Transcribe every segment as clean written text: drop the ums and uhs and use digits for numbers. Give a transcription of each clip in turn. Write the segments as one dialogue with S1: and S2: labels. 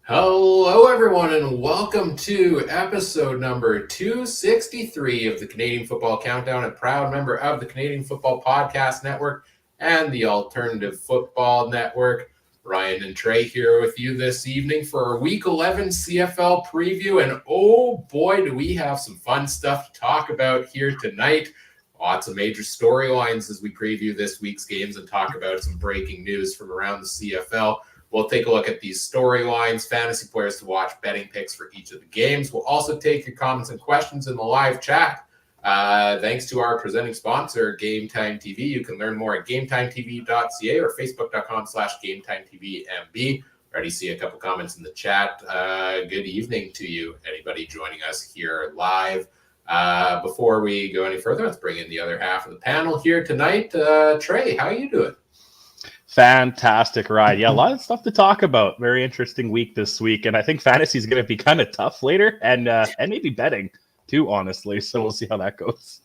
S1: Hello, everyone, and welcome to episode number 263 of the Canadian Football Countdown, a proud member of the Canadian Football Podcast Network and the Alternative Football Network. Ryan and Trey here with you this evening for our Week 11 CFL preview, and oh boy, do we have some fun stuff to talk about here tonight. Lots of major storylines as we preview this week's games and talk about some breaking news from around the CFL. We'll take a look at these storylines, fantasy players to watch, betting picks for each of the games. We'll also take your comments and questions in the live chat. Thanks to our presenting sponsor, Game Time TV. You can learn more at GameTimeTV.ca or Facebook.com/GameTimeTVMB. Already see a couple comments in the chat. Good evening to you, anybody joining us here live. Before we go any further, let's bring in the other half of the panel here tonight. Trey, how are you doing?
S2: Fantastic ride. Yeah, a lot of stuff to talk about. Very interesting week this week. And I think fantasy is going to be kind of tough later and maybe betting too, honestly. So we'll see how that goes.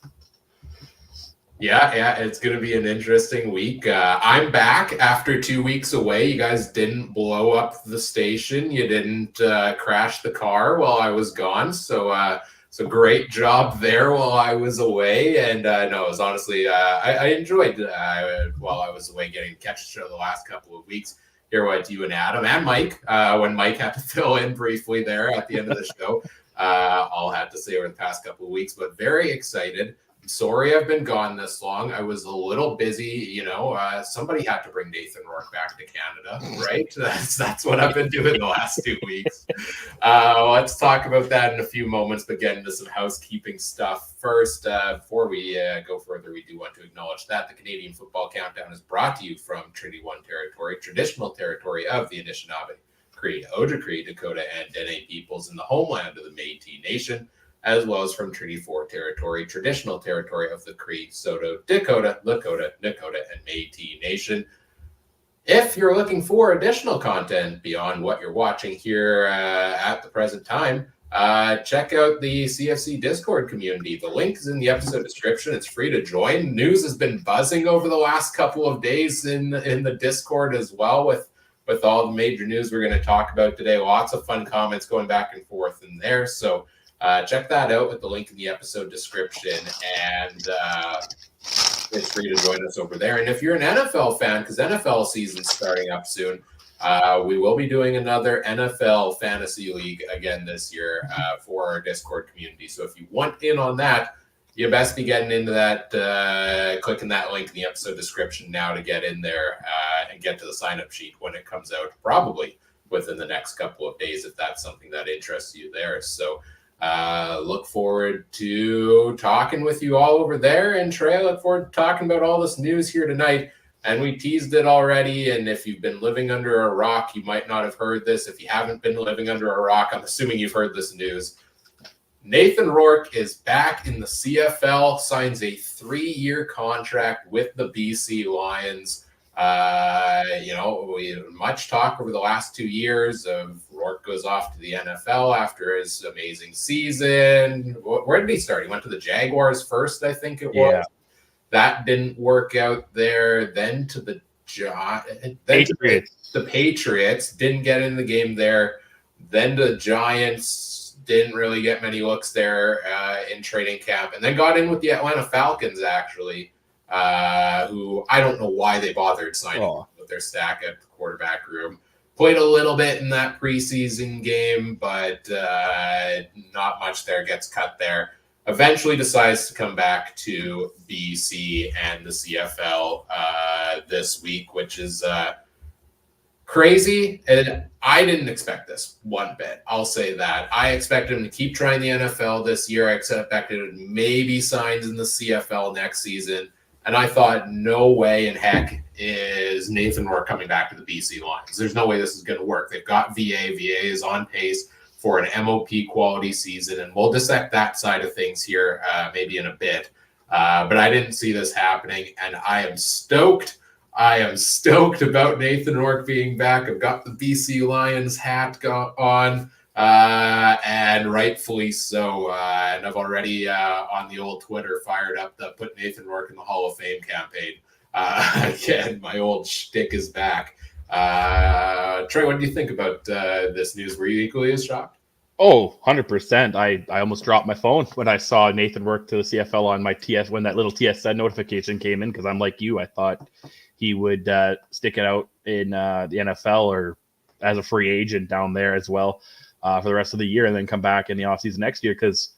S1: Yeah, it's going to be an interesting week. I'm back after 2 weeks away. You guys didn't blow up the station. You didn't crash the car while I was gone. So great job there while I was away. And no, it was honestly, I enjoyed while I was away getting to catch the show the last couple of weeks. Hear what you and Adam and Mike, when Mike had to fill in briefly there at the end of the show, all had to say over the past couple of weeks, but very excited. I'm sorry I've been gone this long. I was a little busy, somebody had to bring Nathan Rourke back to Canada, right? That's what I've been doing the last 2 weeks. Let's talk about that in a few moments, but get into some housekeeping stuff first. Before we go further, we do want to acknowledge that the Canadian Football Countdown is brought to you from Treaty 1 territory, traditional territory of the Anishinaabe, Cree, Ojibwe, Dakota, and Dene peoples in the homeland of the Métis Nation, as well as from Treaty 4 territory, traditional territory of the Cree, Saulteaux, Dakota, Lakota, Nakota, and Métis Nation. If you're looking for additional content beyond what you're watching here at the present time, check out the CFC Discord community. The link is in the episode description. It's free to join. News has been buzzing over the last couple of days in the Discord as well with all the major news we're going to talk about today. Lots of fun comments going back and forth in there. So check that out with the link in the episode description, and it's free to join us over there. And if you're an NFL fan, because NFL season's starting up soon, we will be doing another NFL Fantasy League again this year for our Discord community. So if you want in on that, you best be getting into that, clicking that link in the episode description now to get in there and get to the sign-up sheet when it comes out, probably within the next couple of days, if that's something that interests you there. So look forward to talking with you all over there. And Trey, I look forward to talking about all this news here tonight. And we teased it already. And if you've been living under a rock, you might not have heard this. If you haven't been living under a rock, I'm assuming you've heard this news. Nathan Rourke is back in the CFL, signs a 3-year contract with the BC Lions. We had much talk over the last 2 years of Rourke goes off to the NFL after his amazing season. Where did he start? He went to the Jaguars first, I think it was. Yeah. That didn't work out there. Then to the Patriots, didn't get in the game there. Then to the Giants, didn't really get many looks there in training camp. And then got in with the Atlanta Falcons, actually. Who I don't know why they bothered signing with their stack at the quarterback room. Played a little bit in that preseason game, but not much there. Gets cut there. Eventually decides to come back to BC and the CFL this week, which is crazy. And I didn't expect this one bit. I'll say that. I expected him to keep trying the NFL this year. I expected maybe signs in the CFL next season. And I thought, no way in heck is Nathan Rourke coming back to the BC Lions. There's no way this is going to work. They've got VA. VA is on pace for an MOP quality season, and we'll dissect that side of things here maybe in a bit. But I didn't see this happening, and I am stoked. I am stoked about Nathan Rourke being back. I've got the BC Lions hat on. And rightfully so. And I've already on the old Twitter fired up the Put Nathan Rourke in the Hall of Fame campaign. Again, my old shtick is back. Trey, what do you think about this news? Were you equally as shocked?
S2: Oh, 100%. I almost dropped my phone when I saw Nathan Rourke to the CFL on my TS when that little TSN notification came in, because I'm like you. I thought he would stick it out in the NFL or as a free agent down there as well for the rest of the year, and then come back in the offseason next year. Because,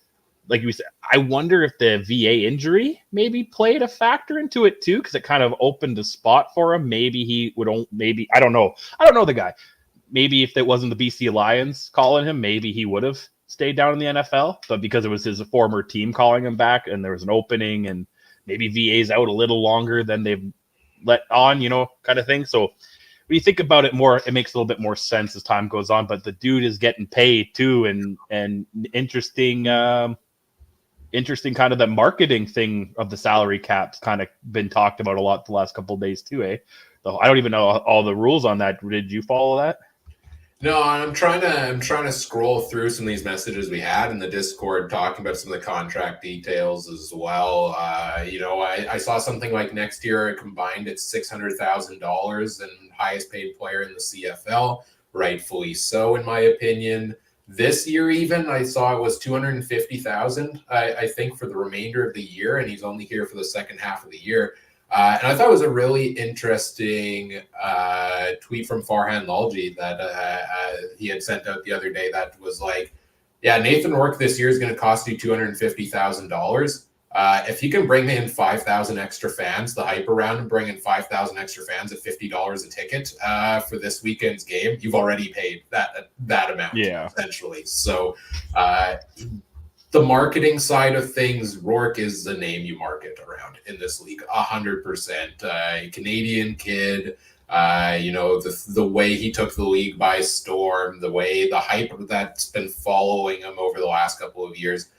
S2: like you said, I wonder if the VA injury maybe played a factor into it too, because it kind of opened a spot for him. Maybe he would. Maybe I don't know. I don't know the guy. Maybe if it wasn't the BC Lions calling him, maybe he would have stayed down in the NFL. But because it was his former team calling him back and there was an opening, and maybe VA's out a little longer than they've let on, kind of thing. So when you think about it more, it makes a little bit more sense as time goes on. But the dude is getting paid too, and interesting kind of the marketing thing of the salary cap's kind of been talked about a lot the last couple of days too, eh? So I don't even know all the rules on that. Did you follow that?
S1: No, I'm trying to scroll through some of these messages we had in the Discord talking about some of the contract details as well. I saw something like next year combined it's $600,000 and highest paid player in the CFL, rightfully so in my opinion. This year even I saw it was $250,000 I think for the remainder of the year, and he's only here for the second half of the year. And I thought it was a really interesting tweet from Farhan Lalji that he had sent out the other day that was like, yeah, Nathan Rourke this year is going to cost you $250,000. If he can bring in 5,000 extra fans, the hype around him, bring in 5,000 extra fans at $50 a ticket for this weekend's game, you've already paid that amount, essentially. So the marketing side of things, Rourke is the name you market around in this league, 100%. Canadian kid, the way he took the league by storm, the hype that's been following him over the last couple of years.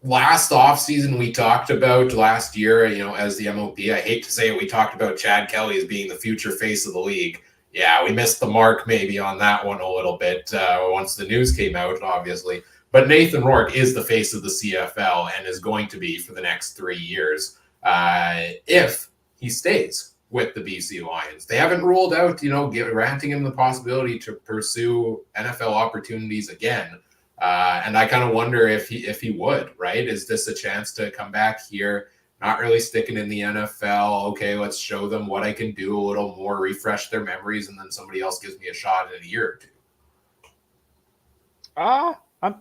S1: Last offseason, we talked about last year, as the MOP, I hate to say it, we talked about Chad Kelly as being the future face of the league. Yeah, we missed the mark maybe on that one a little bit once the news came out, obviously. But Nathan Rourke is the face of the CFL and is going to be for the next 3 years if he stays with the BC Lions. They haven't ruled out, granting him the possibility to pursue NFL opportunities again. And I kind of wonder if he would, right? Is this a chance to come back here, not really sticking in the NFL? Okay, let's show them what I can do a little more, refresh their memories, and then somebody else gives me a shot in a year or two.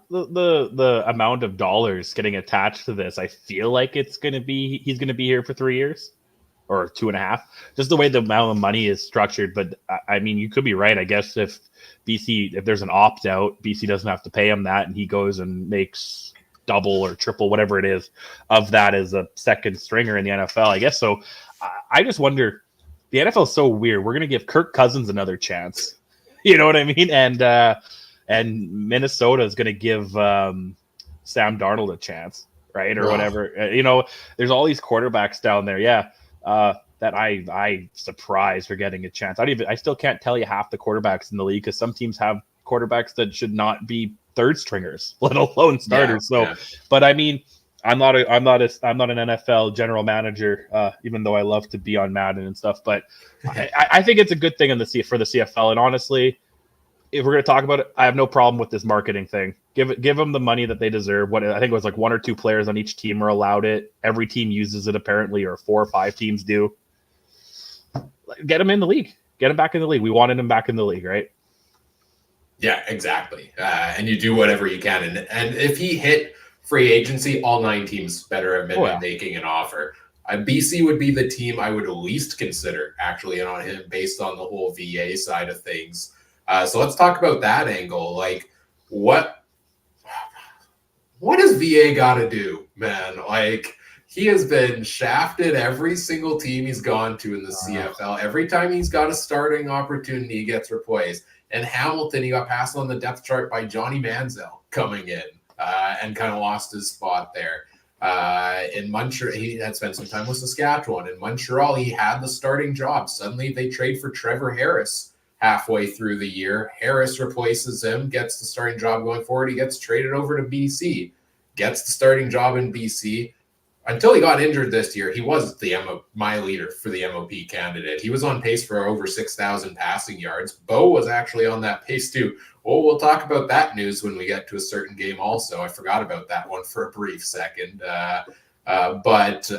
S2: The amount of dollars getting attached to this, I feel like he's going to be here for 3 years or 2.5, just the way the amount of money is structured. But I mean, you could be right. I guess if there's an opt out, BC doesn't have to pay him that, and he goes and makes double or triple, whatever it is, of that as a second stringer in the NFL, I guess. So I just wonder, the NFL is so weird. We're going to give Kirk Cousins another chance. You know what I mean? And Minnesota is going to give Sam Darnold a chance, right? Or whatever. There's all these quarterbacks down there. Yeah. That I surprised for getting a chance. I still can't tell you half the quarterbacks in the league, because some teams have quarterbacks that should not be third stringers, let alone starters. But I mean, I'm not an NFL general manager, even though I love to be on Madden and stuff. But I think it's a good thing for the CFL. And honestly, if we're going to talk about it, I have no problem with this marketing thing. Give them the money that they deserve. What I think it was like 1 or 2 players on each team are allowed it. Every team uses it apparently, or 4 or 5 teams do. Get them in the league. Get them back in the league. We wanted them back in the league, right?
S1: Yeah, exactly. And you do whatever you can. And if he hit free agency, all 9 teams better have been making an offer. BC would be the team I would at least consider actually on him based on the whole VA side of things. So let's talk about that angle. Like, what does VA got to do, man? Like, he has been shafted every single team he's gone to in the CFL. Every time he's got a starting opportunity, he gets replaced. And Hamilton, he got passed on the depth chart by Johnny Manziel coming in and kind of lost his spot there. In Montreal, he had spent some time with Saskatchewan. In Montreal, he had the starting job. Suddenly, they trade for Trevor Harris halfway through the year. Harris replaces him, gets the starting job going forward. He gets traded over to BC, gets the starting job in BC. until he got injured this year, he was my leader for the MOP candidate. He was on pace for over 6,000 passing yards. Bo was actually on that pace too. Well, we'll talk about that news when we get to a certain game also. I forgot about that one for a brief second. But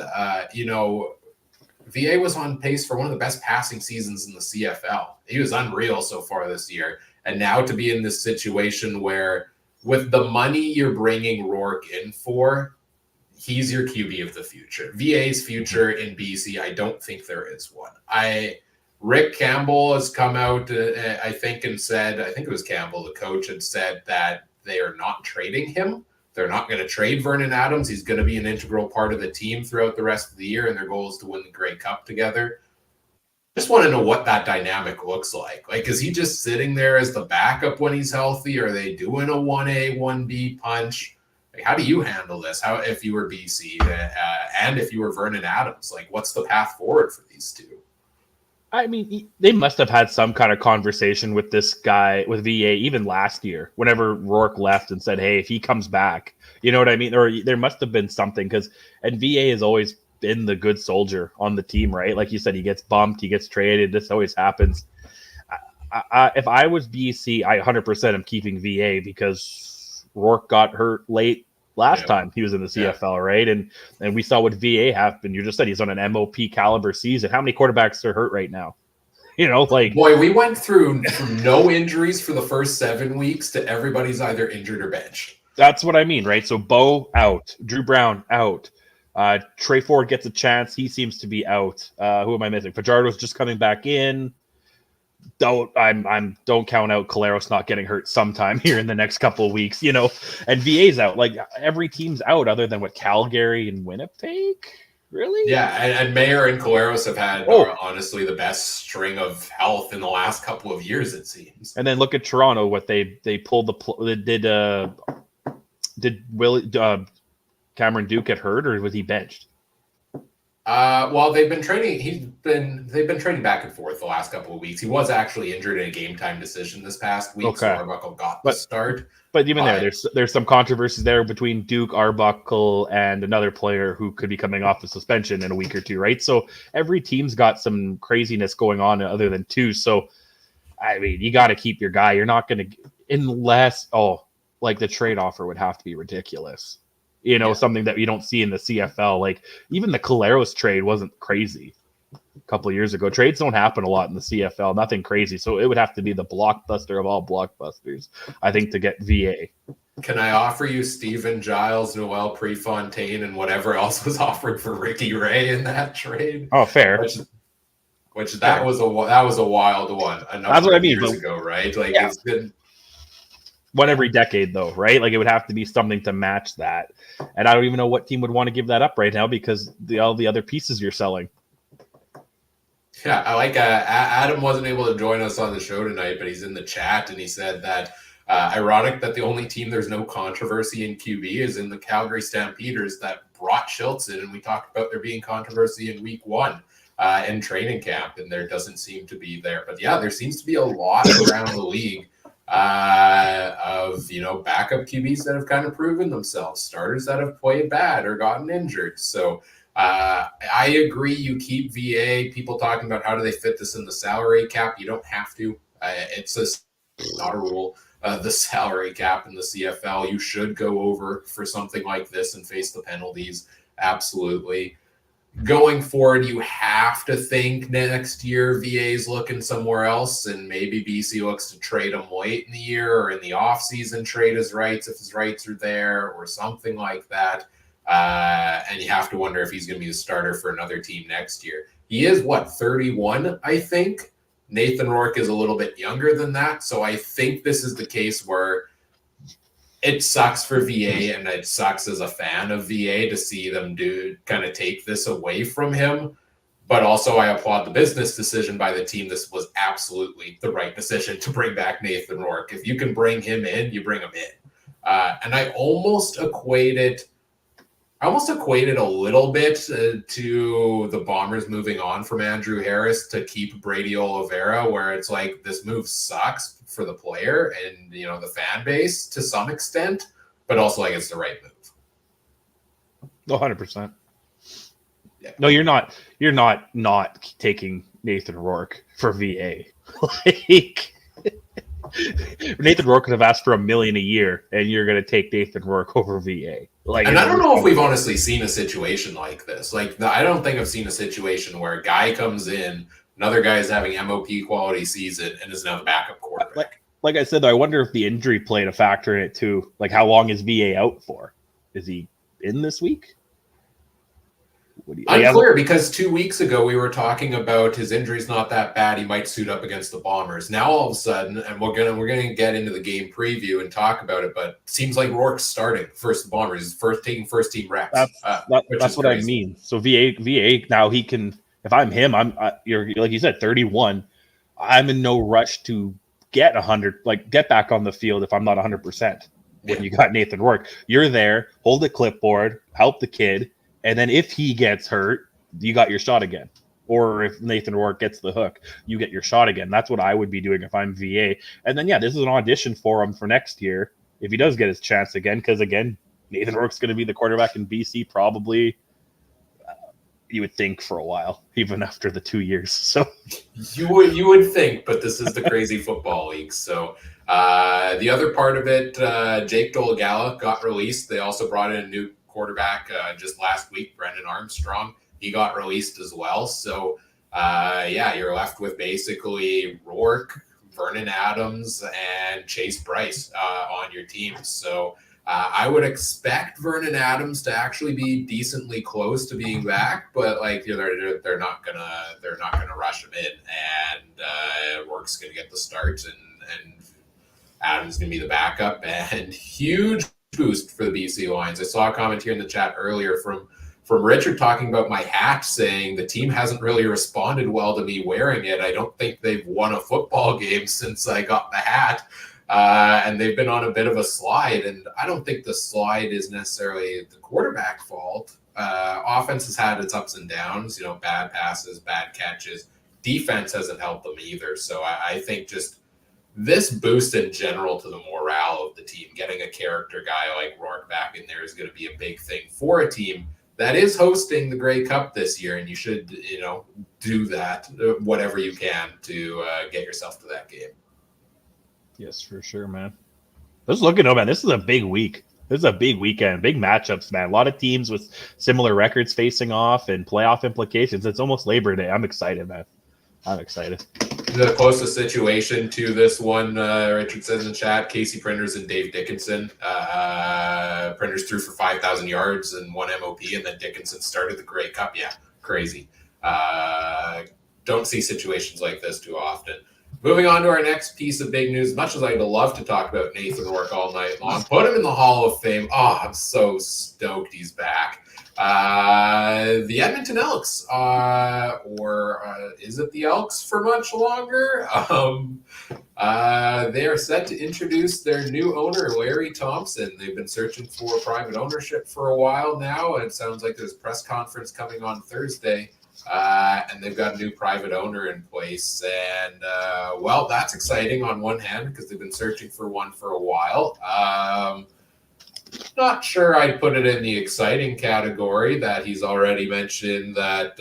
S1: VA was on pace for one of the best passing seasons in the CFL. He was unreal so far this year. And now to be in this situation where with the money you're bringing Rourke in for, he's your QB of the future. VA's future in BC, I don't think there is one. Rick Campbell has come out, I think it was Campbell, the coach, had said that they are not trading him. They're not going to trade Vernon Adams. He's going to be an integral part of the team throughout the rest of the year, and their goal is to win the Grey Cup together. Just want to know what that dynamic looks like. Like, is he just sitting there as the backup when he's healthy? Are they doing a 1A, 1B punch? Like, how do you handle this? How, if you were BC and if you were Vernon Adams, like, what's the path forward for these two?
S2: I mean, they must have had some kind of conversation with this guy, with VA, even last year, whenever Rourke left and said, hey, if he comes back, you know what I mean? Or there must have been something and VA has always been the good soldier on the team, right? Like you said, he gets bumped, he gets traded. This always happens. If I was BC, I 100% am keeping VA because Rourke got hurt late last time he was in the CFL, right? And we saw what VA happened. You just said he's on an MOP caliber season. How many quarterbacks are hurt right now? Boy,
S1: we went from no injuries for the first 7 weeks to everybody's either injured or benched.
S2: That's what I mean, right? So Bo out, Drew Brown out, Trey Ford gets a chance. He seems to be out. Who am I missing? Fajardo's just coming back in. Don't count out Caleros not getting hurt sometime here in the next couple of weeks, and VA's out. Like, every team's out other than Calgary and Winnipeg, really?
S1: Yeah, and Mayer and Caleros have had honestly the best string of health in the last couple of years, it seems.
S2: And then look at Toronto, what they pulled did Cameron Duke get hurt, or was he benched?
S1: Well, they've been training back and forth the last couple of weeks. He was actually injured in a game time decision this past week, so Arbuckle got the start.
S2: But even there's some controversy there between Duke, Arbuckle, and another player who could be coming off of suspension in a week or two, right? So every team's got some craziness going on other than two. So, I mean, you got to keep your guy. You're not going to, unless, the trade offer would have to be ridiculous. Something that you don't see in the CFL. Like, even the Caleros trade wasn't crazy a couple of years ago. Trades don't happen a lot in the CFL, nothing crazy. So it would have to be the blockbuster of all blockbusters, I think, to get VA.
S1: Can I offer you Steven Giles, Noel Prefontaine, and whatever else was offered for Ricky Ray in that trade?
S2: Oh, fair.
S1: That was a wild one.
S2: That's what I mean.
S1: Years ago, right? Like, it's been
S2: one every decade, though, right? Like, it would have to be something to match that. And I don't even know what team would want to give that up right now because all the other pieces you're selling.
S1: Yeah, I like Adam wasn't able to join us on the show tonight, but he's in the chat, and he said that ironic that the only team there's no controversy in QB is in the Calgary Stampeders that brought Schultz in, and we talked about there being controversy in week 1 in training camp, and there doesn't seem to be there. But yeah, there seems to be a lot around the league of backup QBs that have kind of proven themselves, starters that have played bad or gotten injured. So I agree, you keep VA. People talking about how do they fit this in the salary cap. You don't have to. It's not a rule. The salary cap in the CFL, you should go over for something like this and face the penalties. Absolutely. Going forward, you have to think next year VA's looking somewhere else, and maybe BC looks to trade him late in the year or in the offseason, trade his rights if his rights are there or something like that. And you have to wonder if he's going to be the starter for another team next year. He is, 31, I think? Nathan Rourke is a little bit younger than that, so I think this is the case where it sucks for VA, and it sucks as a fan of VA to see them take this away from him. But also, I applaud the business decision by the team. This was absolutely the right decision to bring back Nathan Rourke. If you can bring him in, you bring him in. And I almost equated a little bit to the Bombers moving on from Andrew Harris to keep Brady Oliveira, where it's like this move sucks for the player and the fan base to some extent, but also like it's the right move.
S2: 100%.
S1: Yeah.
S2: No, you're not. You're not taking Nathan Rourke for VA. Like Nathan Rourke could have asked for $1 million a year, and you're going to take Nathan Rourke over VA. Like,
S1: and I don't know if we've honestly seen a situation like this. Like, I don't think I've seen a situation where a guy comes in, another guy is having MOP quality season, and is now the backup quarterback.
S2: Like I said, I wonder if the injury played a factor in it too. Like, how long is VA out for? Is he in this week?
S1: Unclear, because 2 weeks ago we were talking about his injury's not that bad. He might suit up against the Bombers. Now all of a sudden, and we're gonna get into the game preview and talk about it, but it seems like Rourke's starting versus the Bombers. He's taking first team reps.
S2: That's what I mean. So VA now he can. If I'm him, you're like you said, 31. I'm in no rush to get 100, like get back on the field if I'm not 100%. When you got Nathan Rourke, you're there, hold the clipboard, help the kid. And then if he gets hurt, you got your shot again. Or if Nathan Rourke gets the hook, you get your shot again. That's what I would be doing if I'm VA. And then, this is an audition for him for next year if he does get his chance again. Because, again, Nathan Rourke's going to be the quarterback in BC probably, you would think, for a while, even after the 2 years. So
S1: you would think, but this is the crazy football league. So the other part of it, Jake Dolagala got released. They also brought in a new quarterback just last week, Brendan Armstrong. He got released as well. So, you're left with basically Rourke, Vernon Adams, and Chase Bryce on your team. So I would expect Vernon Adams to actually be decently close to being back, but they're not gonna rush him in, and Rourke's gonna get the start, and Adams gonna be the backup, and huge boost for the BC Lions. I saw a comment here in the chat earlier from Richard talking about my hat, saying the team hasn't really responded well to me wearing it. I don't think they've won a football game since I got the hat, and they've been on a bit of a slide, and I don't think the slide is necessarily the quarterback fault. Offense has had its ups and downs, bad passes, bad catches. Defense hasn't helped them either, so I think just this boost in general to the morale of the team, getting a character guy like Rourke back in there is going to be a big thing for a team that is hosting the Grey Cup this year, and you should, do that, whatever you can to get yourself to that game.
S2: Yes, for sure, man. Let's look at man. This is a big week. This is a big weekend, big matchups, man. A lot of teams with similar records facing off and playoff implications. It's almost Labor Day. I'm excited, man. I'm excited.
S1: The closest situation to this one, Richard says in the chat, Casey Printers and Dave Dickinson. Printers threw for 5,000 yards and 1 MOP, and then Dickinson started the Grey Cup. Yeah, crazy. Don't see situations like this too often. Moving on to our next piece of big news. Much as I'd love to talk about Nathan Rourke all night long, put him in the Hall of Fame. Oh, I'm so stoked he's back. The Edmonton Elks, or is it the Elks for much longer? They are set to introduce their new owner, Larry Thompson. They've been searching for private ownership for a while now, and it sounds like there's a press conference coming on Thursday, and they've got a new private owner in place. And, that's exciting on one hand because they've been searching for one for a while. Not sure I'd put it in the exciting category that he's already mentioned that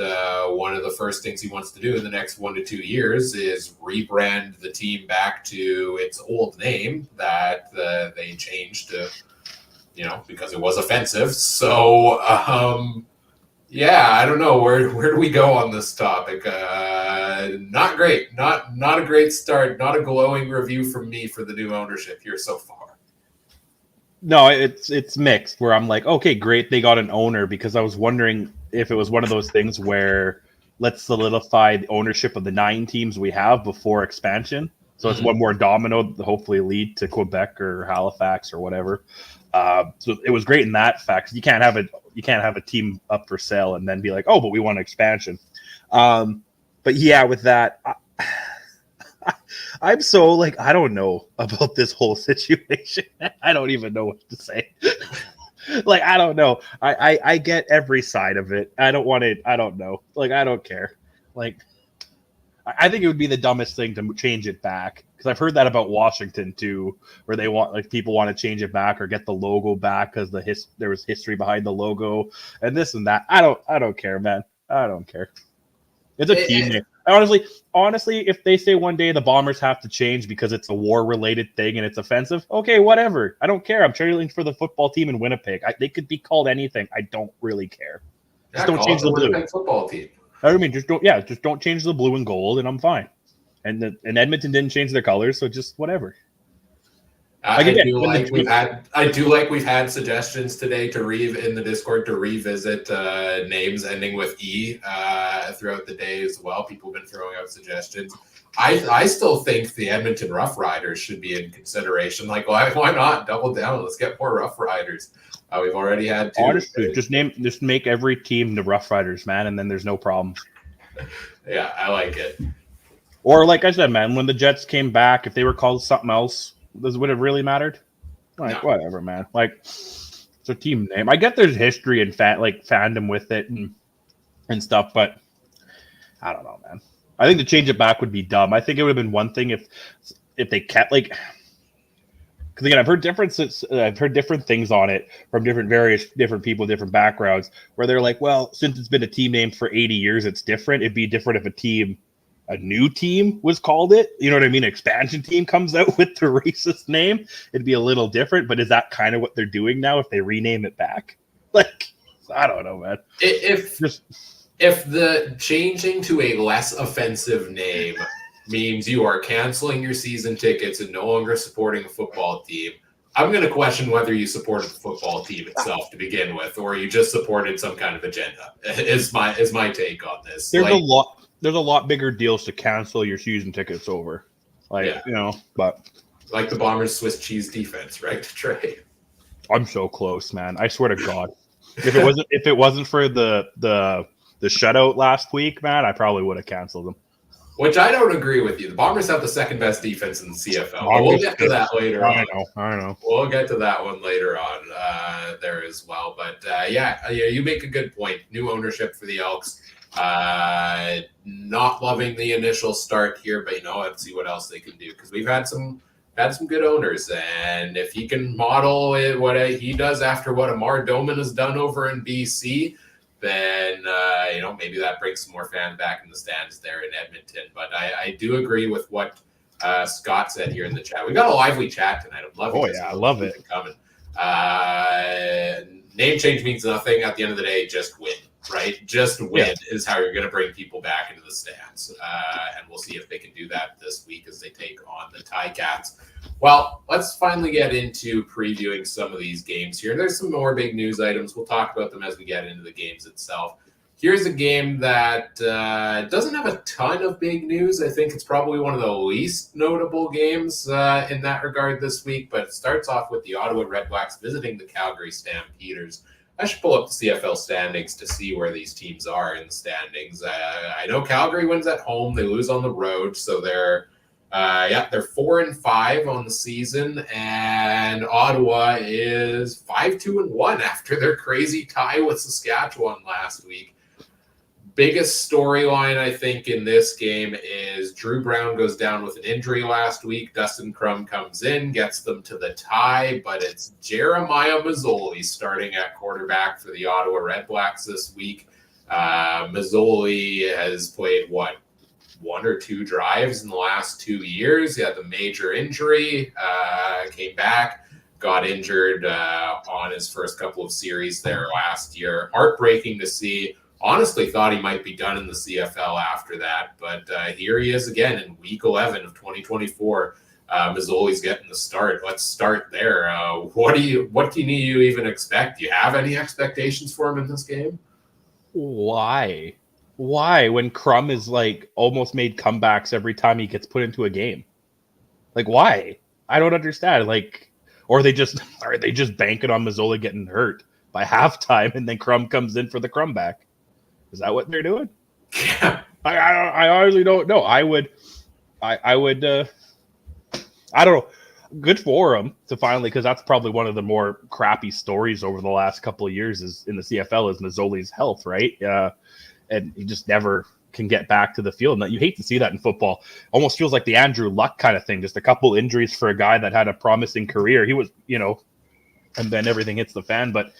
S1: one of the first things he wants to do in the next 1 to 2 years is rebrand the team back to its old name that they changed to, because it was offensive. So, I don't know. Where do we go on this topic? Not great. Not a great start. Not a glowing review from me for the new ownership here so far.
S2: No, it's mixed where I'm like, okay, great, they got an owner, because I was wondering if it was one of those things where let's solidify the ownership of the 9 teams we have before expansion. So it's one more domino to hopefully lead to Quebec or Halifax or whatever. So it was great in that fact. You can't have a team up for sale and then be like, oh, but we want expansion. But yeah, with that, I'm so I don't know about this whole situation. I don't even know what to say. I don't know. I get every side of it. I don't want it. I don't know. I don't care. I think it would be the dumbest thing to change it back, because I've heard that about Washington too, where they want, like, people want to change it back or get the logo back because there was history behind the logo and this and that. I don't care, man. I don't care. It's a team name. Honestly, if they say one day the Bombers have to change because it's a war-related thing and it's offensive, okay, whatever. I don't care. I'm cheering for the football team in Winnipeg. They could be called anything. I don't really care. Just don't change the blue.
S1: Football team.
S2: I mean, just don't change the blue and gold, and I'm fine. And Edmonton didn't change their colors, so just whatever.
S1: I do like we've had suggestions today in the Discord to revisit names ending with E throughout the day as well. People have been throwing out suggestions. I still think the Edmonton Roughriders should be in consideration. Like, why not double down? Let's get more Roughriders. We've already had 2.
S2: Honestly, just make every team the Roughriders, man, and then there's no problem.
S1: Yeah, I like it.
S2: Or like I said, man, when the Jets came back, if they were called something else, would it really mattered? Like, no. Whatever, man. Like, it's a team name. I get there's history and fandom with it and stuff, but I don't know, man. I think to change it back would be dumb. I think it would have been one thing if they kept, like, because again, I've heard different things on it from different people, different backgrounds, where they're like, well, since it's been a team name for 80 years, it's different. It'd be different if a new team was called it. You know what I mean? Expansion team comes out with the racist name. It'd be a little different, but is that kind of what they're doing now if they rename it back? Like, I don't know, man.
S1: If the changing to a less offensive name means you are canceling your season tickets and no longer supporting a football team, I'm going to question whether you supported the football team itself to begin with, or you just supported some kind of agenda. Is my take on this.
S2: There's a lot bigger deals to cancel your season tickets over, but
S1: like the Bombers' Swiss cheese defense, right, Trey?
S2: I'm so close, man. I swear to God, if it wasn't for the shutout last week, man, I probably would have canceled them.
S1: Which I don't agree with you. The Bombers have the second best defense in the CFL. We'll get to that later on.
S2: I know.
S1: We'll get to that one later on there as well. But you make a good point. New ownership for the Elks. Not loving the initial start here, but let's see what else they can do, because we've had some good owners, and if he can model it, what he does after what Amar Doman has done over in BC, then maybe that brings some more fans back in the stands there in Edmonton. But I do agree with what Scott said here in the chat. We got a lively chat tonight. I'm loving it.
S2: I love it.
S1: Coming. Name change means nothing. At the end of the day, just win. Right? Just win is how you're going to bring people back into the stands. And we'll see if they can do that this week as they take on the Ticats. Well, let's finally get into previewing some of these games here. There's some more big news items. We'll talk about them as we get into the games itself. Here's a game that doesn't have a ton of big news. I think it's probably one of the least notable games in that regard this week, but it starts off with the Ottawa Redblacks visiting the Calgary Stampeders. I should pull up the CFL standings to see where these teams are in the standings. I know Calgary wins at home; they lose on the road, so they're 4-5 on the season, and Ottawa is 5-2-1 after their crazy tie with Saskatchewan last week. Biggest storyline, I think, in this game is Drew Brown goes down with an injury last week. Dustin Crum comes in, gets them to the tie, but it's Jeremiah Mazzoli starting at quarterback for the Ottawa Redblacks this week. Mazzoli has played, 1 or 2 drives in the last 2 years. He had the major injury, came back, got injured on his first couple of series there last year. Heartbreaking to see. Honestly thought he might be done in the CFL after that, but here he is again in week 11 of 2024. Mazzoli's getting the start. Let's start there. What can you even expect? Do you have any expectations for him in this game?
S2: Why when Crum is like almost made comebacks every time he gets put into a game? Like, why? I don't understand. Like, are they just banking on Mazzoli getting hurt by halftime and then Crum comes in for the Crum back? Is that what they're doing?
S1: Yeah.
S2: I honestly don't know. I would I don't know. Good for him to finally, because that's probably one of the more crappy stories over the last couple of years is in the CFL is Mazzoli's health, right? And he just never can get back to the field. And you hate to see that in football. Almost feels like the Andrew Luck kind of thing. Just a couple injuries for a guy that had a promising career. He was, and then everything hits the fan. But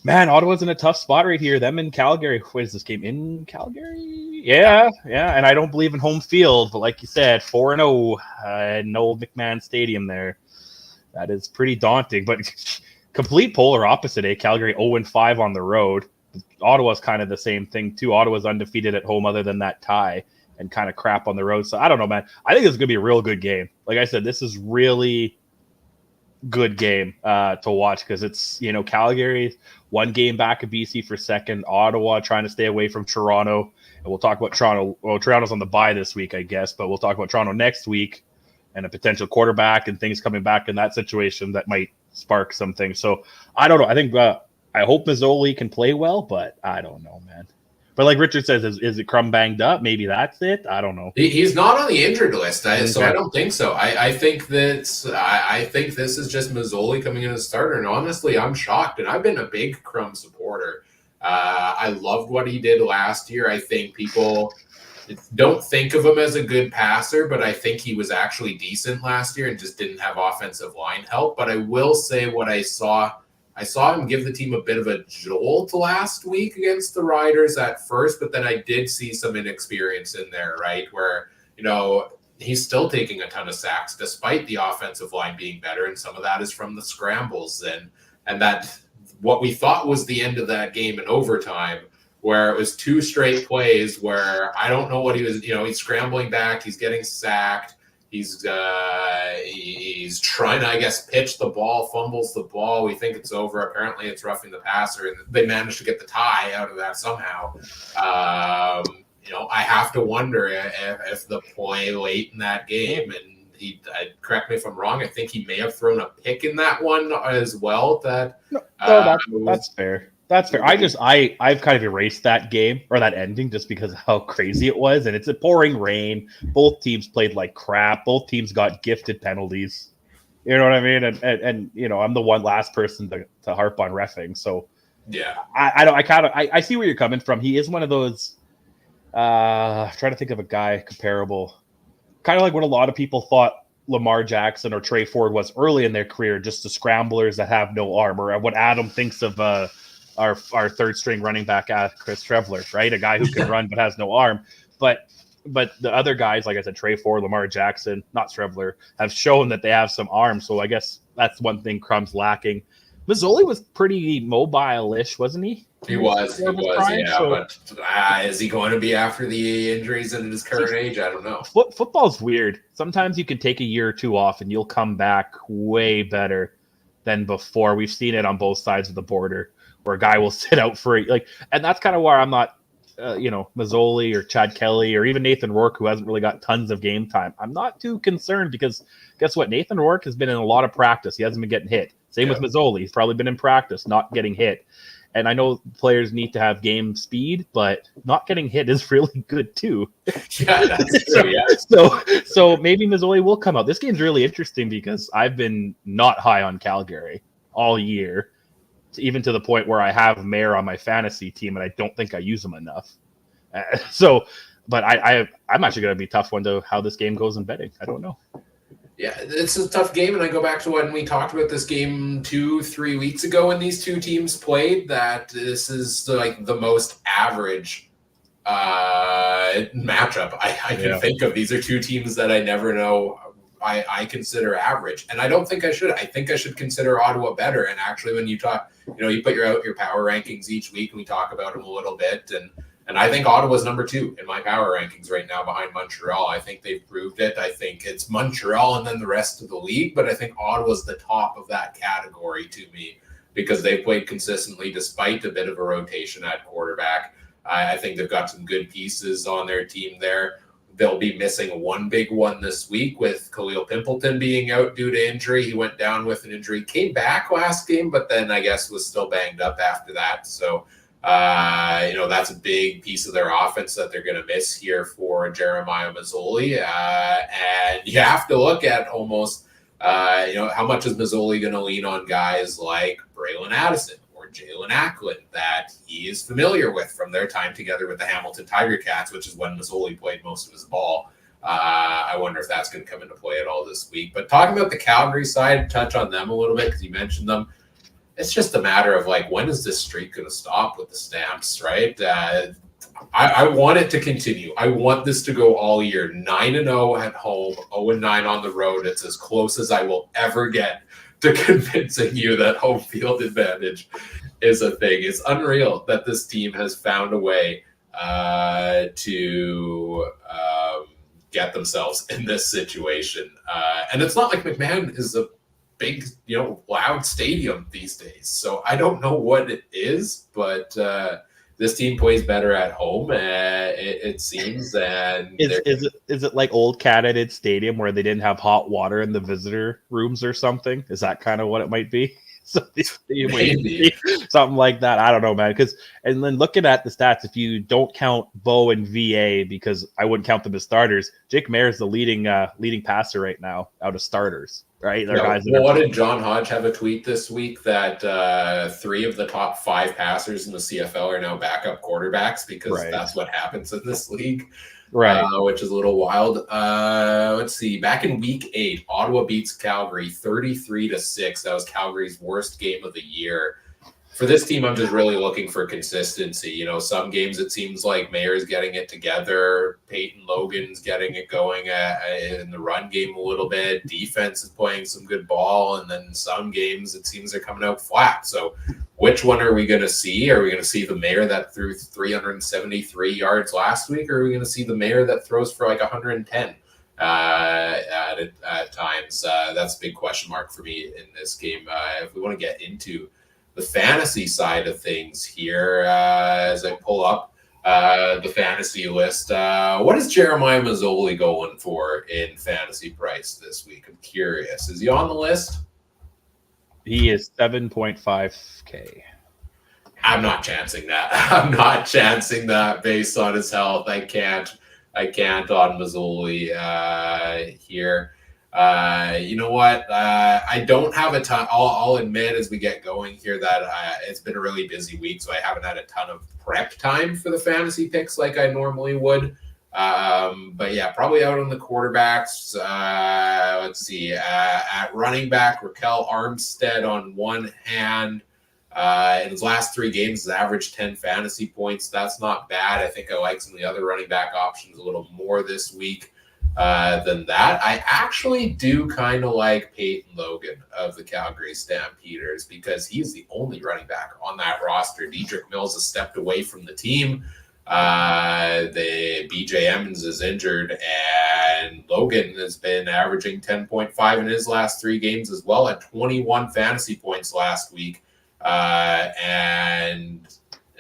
S2: man, Ottawa's in a tough spot right here. Them in Calgary. What is this game in Calgary? Yeah. And I don't believe in home field, but like you said, 4-0 in Old McMahon Stadium there. That is pretty daunting. But complete polar opposite, Calgary 0-5 on the road. Ottawa's kind of the same thing too. Ottawa's undefeated at home other than that tie, and kind of crap on the road. So I don't know, man. I think this is going to be a real good game. Like I said, this is really good game to watch because it's, Calgary 1 game back of BC for second. Ottawa trying to stay away from Toronto. And we'll talk about Toronto. Well, Toronto's on the bye this week, I guess, but we'll talk about Toronto next week and a potential quarterback and things coming back in that situation that might spark something. So I don't know. I think I hope Mazzoli can play well, but I don't know, man. But like Richard says, is it Crum banged up? Maybe that's it. I don't know.
S1: He's not on the injured list, so I don't think so. I think this is just Mazzoli coming in as a starter, and honestly, I'm shocked. And I've been a big Crum supporter. I loved what he did last year. I think people don't think of him as a good passer, but I think he was actually decent last year and just didn't have offensive line help. But I will say what I saw him give the team a bit of a jolt last week against the Riders at first, but then I did see some inexperience in there, right? Where, he's still taking a ton of sacks despite the offensive line being better. And some of that is from the scrambles and that what we thought was the end of that game in overtime, where it was 2 straight plays where I don't know what he was, he's scrambling back, he's getting sacked. He's trying to, I guess, pitch the ball, fumbles the ball. We think it's over. Apparently, it's roughing the passer, and they managed to get the tie out of that somehow. I have to wonder if the play late in that game, and correct me if I'm wrong, I think he may have thrown a pick in that one as well.
S2: That's fair. That's fair. I've kind of erased that game or that ending just because of how crazy it was. And it's a pouring rain. Both teams played like crap. Both teams got gifted penalties. You know what I mean? And I'm the last person to harp on reffing. So
S1: yeah,
S2: I see where you're coming from. He is one of those, trying to think of a guy comparable, kind of like what a lot of people thought Lamar Jackson or Trey Ford was early in their career, just the scramblers that have no arm, or what Adam thinks of, our third string running back, Chris Trevler, right? A guy who can run but has no arm. But the other guys, like I said, Trey Ford, Lamar Jackson, not Trevler, have shown that they have some arm. So I guess that's one thing Crum's lacking. Mazzoli was pretty mobile-ish, wasn't he?
S1: He was, yeah. So, but is he going to be after the injuries in his current age? I don't know.
S2: Football's weird. Sometimes you can take a year or two off and you'll come back way better than before. We've seen it on both sides of the border, where a guy will sit out for and that's kind of why I'm not, Mazzoli or Chad Kelly or even Nathan Rourke, who hasn't really got tons of game time. I'm not too concerned because guess what? Nathan Rourke has been in a lot of practice. He hasn't been getting hit. Same with Mazzoli. He's probably been in practice, not getting hit. And I know players need to have game speed, but not getting hit is really good too.
S1: Yeah, that's true. Yeah.
S2: So maybe Mazzoli will come out. This game's really interesting because I've been not high on Calgary all year, even to the point where I have Mayer on my fantasy team, and I don't think I use him enough. But I'm actually going to be a tough one to how this game goes in betting. I don't know.
S1: Yeah, it's a tough game, and I go back to when we talked about this game 2-3 weeks ago when these two teams played, that this is like the most average matchup I can think of. These are two teams that I never know I consider average, and I don't think I should. I think I should consider Ottawa better. And actually, when you talk, you put your power rankings each week, and we talk about them a little bit, and I think Ottawa's number 2 in my power rankings right now behind Montreal. I think they've proved it. I think it's Montreal and then the rest of the league, but I think Ottawa's the top of that category to me because they played consistently despite a bit of a rotation at quarterback. I think they've got some good pieces on their team there. They'll be missing one big one this week with Khalil Pimpleton being out due to injury. He went down with an injury, came back last game, but then I guess was still banged up after that. So, that's a big piece of their offense that they're going to miss here for Jeremiah Mazzoli. And you have to look at almost, how much is Mazzoli going to lean on guys like Braylon Addison or for Jalen Ackland that he is familiar with from their time together with the Hamilton Tiger Cats, which is when Mazzoli played most of his ball. I wonder if that's going to come into play at all this week. But talking about the Calgary side, touch on them a little bit because you mentioned them. It's just a matter of like, when is this streak going to stop with the Stamps, right? I want it to continue. I want this to go all year. 9-0 at home, 0-9 on the road. It's as close as I will ever get to convincing you that home field advantage is a thing. It's unreal that this team has found a way to get themselves in this situation. And it's not like McMahon is a big, loud stadium these days. So I don't know what it is, but this team plays better at home, it seems. And
S2: is it like old Canada Stadium where they didn't have hot water in the visitor rooms or something? Is that kind of what it might be? Something like that. I don't know, man. And then looking at the stats, if you don't count Bo and VA, because I wouldn't count them as starters, Jake Mayer is the leading passer right now out of starters. Right?
S1: What did John Hodge have a tweet this week that 3 of the top 5 passers in the CFL are now backup quarterbacks because that's what happens in this league,
S2: right?
S1: Which is a little wild. Let's see. Back in week 8, Ottawa beats Calgary 33-6. That was Calgary's worst game of the year. For this team, I'm just really looking for consistency. Some games it seems like Mayer's getting it together. Peyton Logan's getting it going in the run game a little bit. Defense is playing some good ball. And then some games it seems they're coming out flat. So which one are we going to see? Are we going to see the Mayer that threw 373 yards last week? Or are we going to see the Mayer that throws for like 110 at times? That's a big question mark for me in this game. If we want to get into the fantasy side of things here, as I pull up the fantasy list, what is Jeremiah Mazzoli going for in fantasy price this week? I'm curious. Is he on the list?
S2: He is 7.5K.
S1: I'm not chancing that. I'm not chancing that based on his health. I can't on Mazzoli here. You know what? I don't have a ton. I'll admit as we get going here that it's been a really busy week, so I haven't had a ton of prep time for the fantasy picks like I normally would. But yeah, probably out on the quarterbacks. Let's see. At running back, Raquel Armstead on one hand. In his last 3 games, has averaged 10 fantasy points. That's not bad. I think I like some of the other running back options a little more this week than that. I actually do kind of like Peyton Logan of the Calgary Stampeders because he's the only running back on that roster. Dedrick Mills has stepped away from the team. The BJ Emmons is injured, and Logan has been averaging 10.5 in his last 3 games as well, at 21 fantasy points last week. And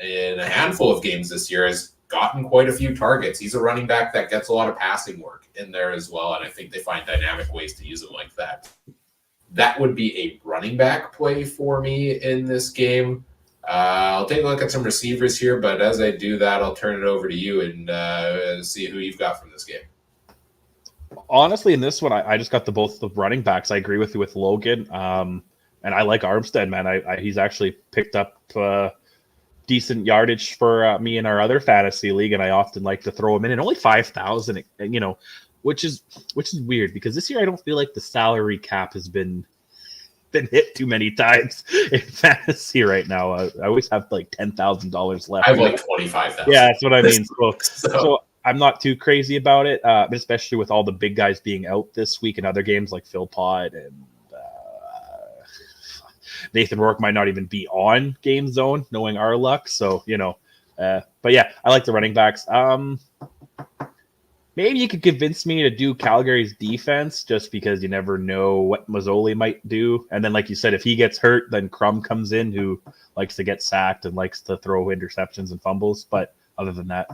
S1: in a handful of games this year has gotten quite a few targets. He's a running back that gets a lot of passing work in there as well, and I think they find dynamic ways to use him like that. That would be a running back play for me in this game. I'll take a look at some receivers here, but as I do that, I'll turn it over to you and see who you've got from this game.
S2: Honestly, in this one, I just got both the running backs. I agree with you with Logan, and I like Armstead, man. He's actually picked up decent yardage for me in our other fantasy league, and I often like to throw him in. And only 5,000, which is weird because this year I don't feel like the salary cap has been hit too many times in fantasy right now. I always have like $10,000 left.
S1: I have like 25,000.
S2: Yeah, that's what I mean. So I'm not too crazy about it, but especially with all the big guys being out this week and other games like Phil Pod and Nathan Rourke might not even be on Game Zone, knowing our luck. So, but yeah, I like the running backs. Maybe you could convince me to do Calgary's defense just because you never know what Mazzoli might do. And then, like you said, if he gets hurt, then Crum comes in, who likes to get sacked and likes to throw interceptions and fumbles. But other than that.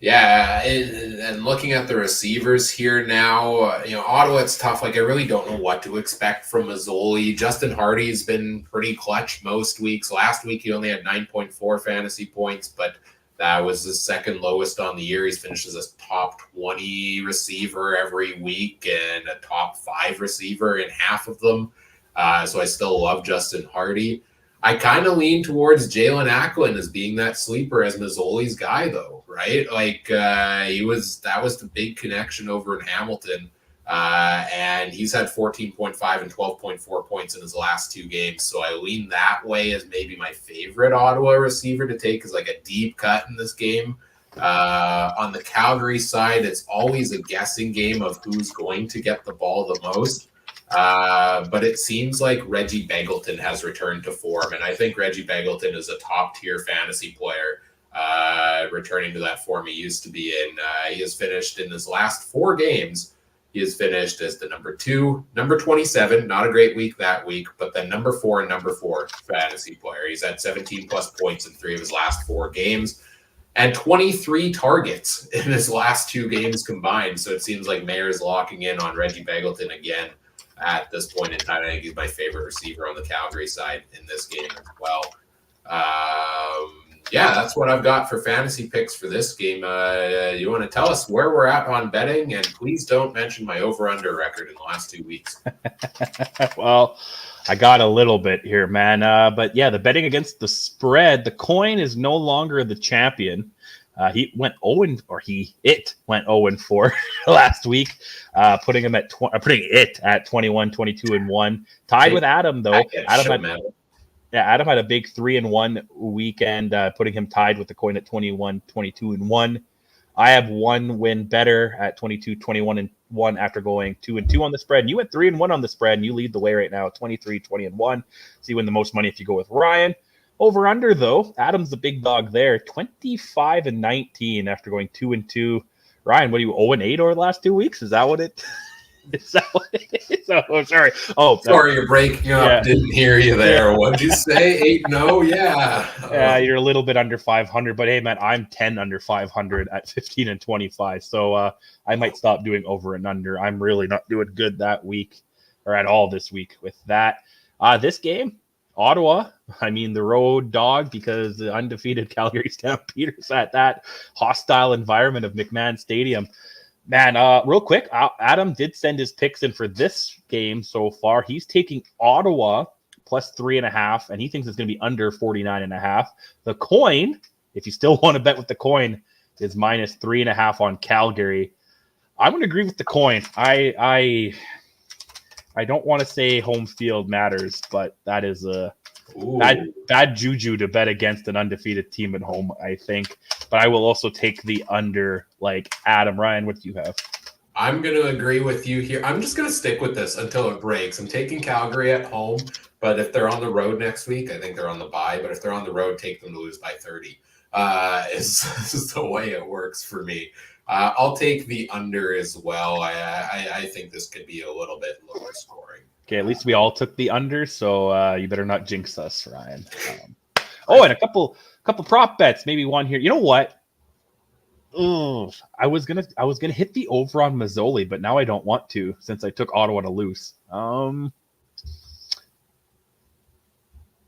S1: Yeah, and looking at the receivers here now, Ottawa, it's tough. Like, I really don't know what to expect from Mazzoli. Justin Hardy's been pretty clutch most weeks. Last week, he only had 9.4 fantasy points, but that was his second lowest on the year. He's finished as a top 20 receiver every week and a top 5 receiver in half of them. So I still love Justin Hardy. I kind of lean towards Jalen Acklin as being that sleeper as Mazzoli's guy, though, right? Like that was the big connection over in Hamilton. And he's had 14.5 and 12.4 points in his last 2 games. So I lean that way as maybe my favorite Ottawa receiver to take as like a deep cut in this game. On the Calgary side, it's always a guessing game of who's going to get the ball the most. But it seems like Reggie Begelton has returned to form, and I think Reggie Begelton is a top-tier fantasy player, returning to that form he used to be in. He has finished in his last 4 games. He has finished as the number 2, number 27, not a great week that week, but then number 4 and number 4 fantasy player. He's had 17-plus points in 3 of his last 4 games and 23 targets in his last 2 games combined. So it seems like Mayer's locking in on Reggie Begelton again. At this point in time, I think he's my favorite receiver on the Calgary side in this game as well. Yeah, that's what I've got for fantasy picks for this game. You want to tell us where we're at on betting? And please don't mention my over-under record in the last 2 weeks.
S2: Well, I got a little bit here, man. But yeah, the betting against the spread, the coin is no longer the champion. It went 0-4 last week, putting it at 21, 22 and 1. Tied with Adam though. Adam had a big 3-1 weekend, putting him tied with the coin at 21, 22 and 1. I have 1 win better at 22, 21 and 1 after going 2-2 on the spread. And you went 3-1 on the spread, and you lead the way right now, 23, 20 and 1. So you win the most money if you go with Ryan. Over under though, Adam's the big dog there, 25 and 19 after going 2-2. Ryan, what are you 0-8 over the last 2 weeks? Is that what it is? Oh, sorry. Oh,
S1: sorry, you're breaking up. Yeah. Didn't hear you there. What'd you say? 8-0? Yeah.
S2: Yeah, you're a little bit under 500, but hey, man, I'm 10 under 500 at 15 and 25. So I might stop doing over and under. I'm really not doing good that week or at all this week with that. This game, Ottawa, I mean the road dog, because the undefeated Calgary Stampeders at that hostile environment of McMahon Stadium. Man, real quick, Adam did send his picks in for this game so far. He's taking Ottawa plus 3.5, and he thinks it's going to be under 49.5. The coin, if you still want to bet with the coin, is minus 3.5 on Calgary. I'm going to agree with the coin. I don't want to say home field matters, but that is a bad juju to bet against an undefeated team at home, I think. But I will also take the under like Adam. Ryan, what do you have?
S1: I'm going to agree with you here. I'm just going to stick with this until it breaks. I'm taking Calgary at home, but if they're on the road next week, I think they're on the bye. But if they're on the road, take them to lose by 30 is the way it works for me. I'll take the under as well. I think this could be a little bit lower scoring.
S2: Okay, at least we all took the under, so you better not jinx us, Ryan. And a couple prop bets, maybe one here. You know what? I was gonna hit the over on Mazzoli, but now I don't want to since I took Ottawa to lose.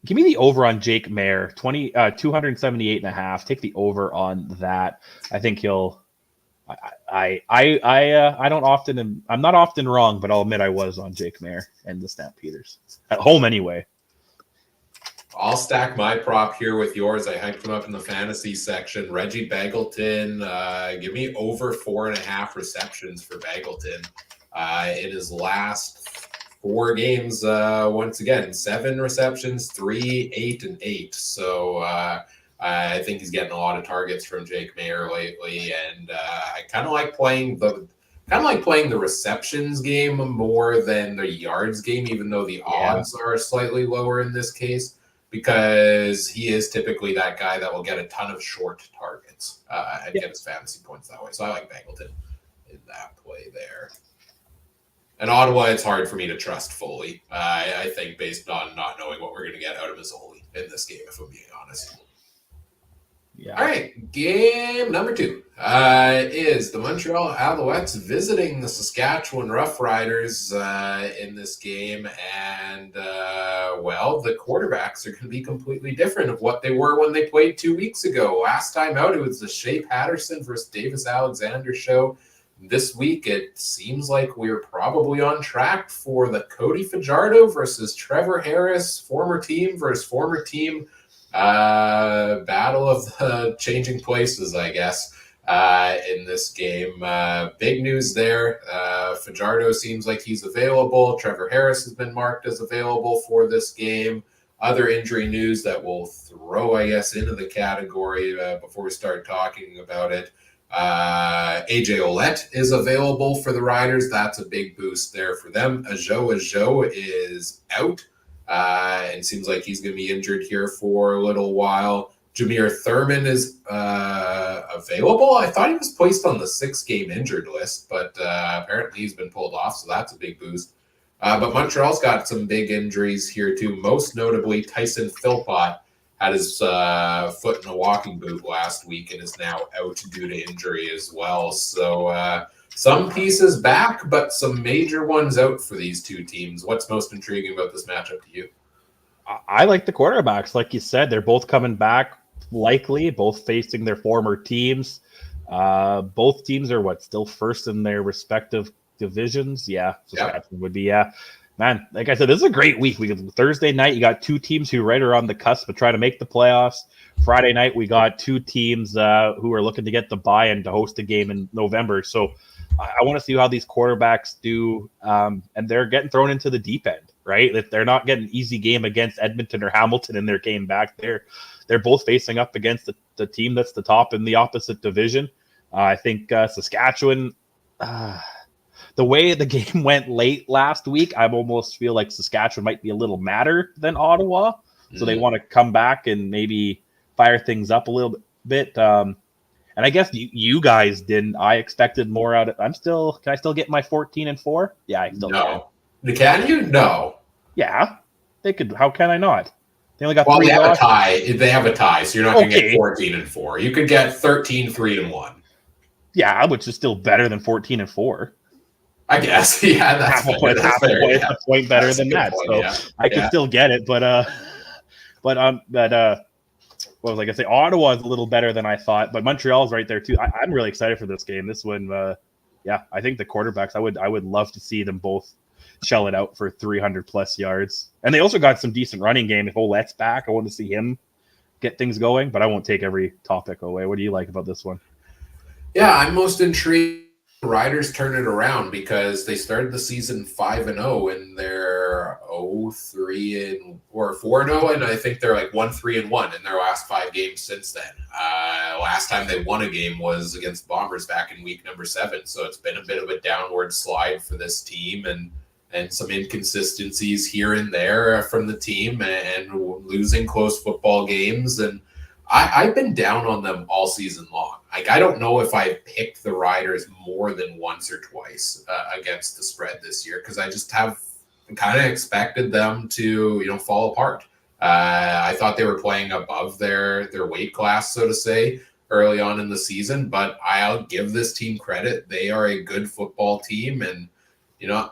S2: Give me the over on Jake Mayer, 278.5. Take the over on that. I think he'll. I don't often. I'm not often wrong, but I'll admit I was on Jake Mayer and the Stampeders at home anyway.
S1: I'll stack my prop here with yours. I hyped him up in the fantasy section. Reggie Begelton, give me over 4.5 receptions for Begelton in his last 4 games. Once again, 7 receptions, 3, 8, and 8. So I think he's getting a lot of targets from Jake Mayer lately, and I kind of like playing the receptions game more than the yards game, even though the odds are slightly lower in this case, because he is typically that guy that will get a ton of short targets and get his fantasy points that way. So I like Begelton in that play there. And Ottawa, it's hard for me to trust fully. I think based on not knowing what we're going to get out of Mazzoli in this game, if I'm being honest.
S2: Yeah.
S1: All right, game number 2 is the Montreal Alouettes visiting the Saskatchewan Roughriders in this game. And, the quarterbacks are going to be completely different of what they were when they played 2 weeks ago. Last time out, it was the Shea Patterson versus Davis Alexander show. this week, it seems like we're probably on track for the Cody Fajardo versus Trevor Harris, former team versus former team, battle of the changing places, I guess, in this game. Big news there. Fajardo seems like he's available. Trevor Harris has been marked as available for this game. Other injury news that we'll throw, I guess, into the category before we start talking about it. AJ Ouellette is available for the Riders. That's a big boost there for them. Ajo is out. And seems like he's going to be injured here for a little while. Jameer Thurman is available. I thought he was placed on the 6-game injured list, but apparently he's been pulled off, so that's a big boost. But Montreal's got some big injuries here too. Most notably, Tyson Philpott had his foot in a walking boot last week and is now out due to injury as well. So some pieces back, but some major ones out for these two teams. What's most intriguing about this matchup to you?
S2: I like the quarterbacks. Like you said, they're both coming back, likely, both facing their former teams. Both teams are still first in their respective divisions. Yeah, Saskatchewan would be, yeah. Man, like I said, this is a great week. Thursday night, you got two teams who right are on the cusp of trying to make the playoffs. Friday night, we got two teams who are looking to get the buy-in to host a game in November. So I want to see how these quarterbacks do, and they're getting thrown into the deep end, right? That they're not getting an easy game against Edmonton or Hamilton in their game back there. They're both facing up against the team that's the top in the opposite division. I think Saskatchewan, the way the game went late last week, I almost feel like Saskatchewan might be a little madder than Ottawa. So they want to come back and maybe fire things up a little bit. And I guess you guys didn't. I expected more out of. Can I still get my 14-4? Yeah, I still can.
S1: Can you? No.
S2: Yeah, they could. How can I not? They only got
S1: 3
S2: they have
S1: a tie. They have a tie, so you're not going to get 14-4. You could get 13-3-1.
S2: Yeah, which is still better than 14-4.
S1: I guess. Yeah, that's
S2: half a point better than that.
S1: Point,
S2: so
S1: yeah.
S2: I could still get it, but what was I gonna say? Ottawa is a little better than I thought, but Montreal's right there too. I'm really excited for this game. This one, I think the quarterbacks. I would love to see them both shell it out for 300 plus yards, and they also got some decent running game. If Ouellette's back, I want to see him get things going. But I won't take every topic away. What do you like about this one?
S1: Yeah, I'm most intrigued. Riders turn it around because they started the season 5-0 and they're 4-0, and I think they're like 1-3-1 in their last 5 games since then. Last time they won a game was against Bombers back in week number 7, so it's been a bit of a downward slide for this team and some inconsistencies here and there from the team and losing close football games. And I've been down on them all season long. Like, I don't know if I picked the Riders more than once or twice against the spread this year because I just have kind of expected them to, fall apart. I thought they were playing above their weight class, so to say, early on in the season, but I'll give this team credit. They are a good football team and,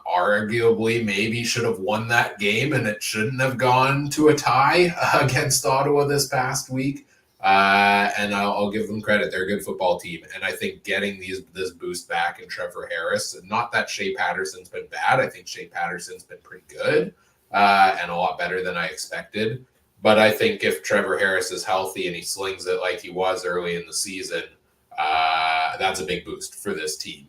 S1: arguably maybe should have won that game and it shouldn't have gone to a tie against Ottawa this past week. And I'll give them credit. They're a good football team. And I think getting this boost back in Trevor Harris, not that Shea Patterson's been bad. I think Shea Patterson's been pretty good and a lot better than I expected. But I think if Trevor Harris is healthy and he slings it like he was early in the season, that's a big boost for this team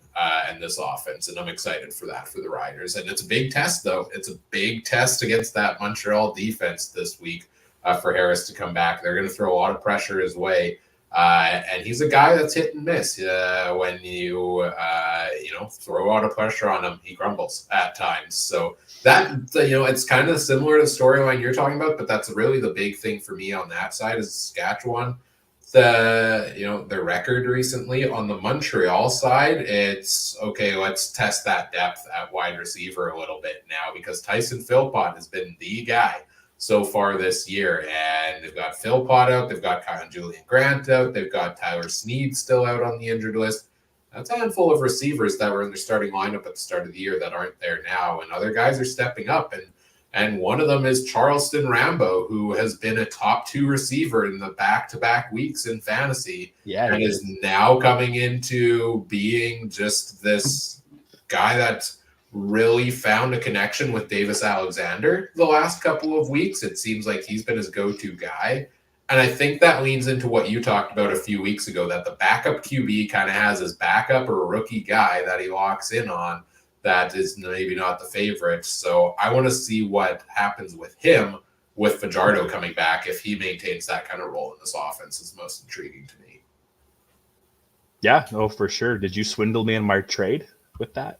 S1: and this offense. And I'm excited for that for the Riders. And it's a big test, though. It's a big test against that Montreal defense this week. For Harris to come back. They're going to throw a lot of pressure his way. And he's a guy that's hit and miss. When you, throw a lot of pressure on him, he crumbles at times. So that, it's kind of similar to the storyline you're talking about, but that's really the big thing for me on that side is Saskatchewan. Their record recently. On the Montreal side, it's, okay, let's test that depth at wide receiver a little bit now because Tyson Philpott has been the guy so far this year. And they've got Philpott out. They've got Kyle Julian Grant out. They've got Tyler Snead still out on the injured list. That's a handful of receivers that were in their starting lineup at the start of the year that aren't there now. And other guys are stepping up. And one of them is Charleston Rambo, who has been a top 2 receiver in the back-to-back weeks in fantasy, and is now coming into being just this guy that's really found a connection with Davis Alexander the last couple of weeks. It seems like he's been his go-to guy. And I think that leans into what you talked about a few weeks ago, that the backup QB kind of has his backup or a rookie guy that he locks in on that is maybe not the favorite. So I want to see what happens with him with Fajardo coming back. If he maintains that kind of role in this offense is most intriguing to me.
S2: Yeah, no, for sure. Did you swindle me in my trade with that?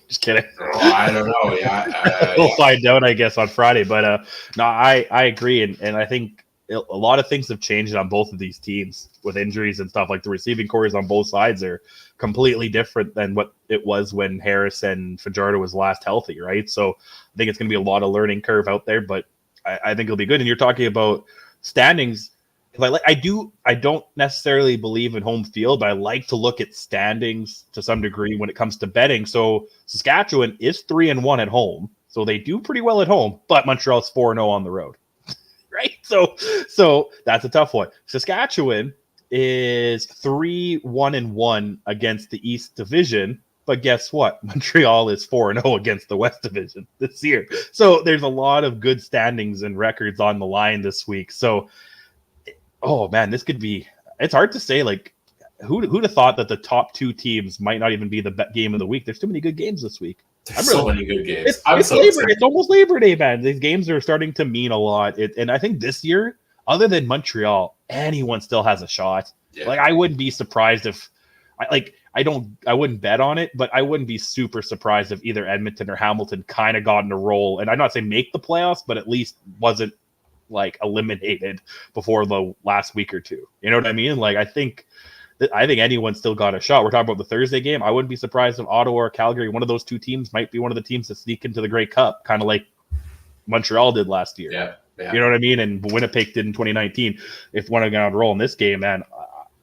S2: Just kidding.
S1: Oh, I don't know. Yeah,
S2: we'll find out, I guess, on Friday. But no, I agree. And I think a lot of things have changed on both of these teams with injuries and stuff. Like the receiving cores on both sides are completely different than what it was when Harris and Fajardo was last healthy, right? So I think it's going to be a lot of learning curve out there, but I think it'll be good. And you're talking about standings. I don't necessarily believe in home field, but I like to look at standings to some degree when it comes to betting. So Saskatchewan is 3-1 at home, so they do pretty well at home, but Montreal's 4-0 on the road. Right, so that's a tough one. Saskatchewan is 3-1-1 against the East Division, but guess what? Montreal is 4-0 against the West Division this year. So there's a lot of good standings and records on the line this week. So, oh man, this could be. It's hard to say. Like, who'd have thought that the top 2 teams might not even be the game of the week? There's too many good games this week.
S1: So many good games.
S2: It's almost Labor Day, man. These games are starting to mean a lot. And I think this year, other than Montreal, anyone still has a shot. Yeah. Like, I wouldn't be surprised if, I wouldn't bet on it, but I wouldn't be super surprised if either Edmonton or Hamilton kind of got in a roll. And I'm not saying make the playoffs, but at least wasn't like eliminated before the last week or two. You know what I mean? Like, I think anyone's still got a shot. We're talking about the Thursday game. I wouldn't be surprised if Ottawa or Calgary, one of those 2 teams, might be one of the teams that sneak into the Grey Cup, kind of like Montreal did last year.
S1: Yeah.
S2: You know what I mean? And Winnipeg did in 2019. If one of them got on a roll in this game, man,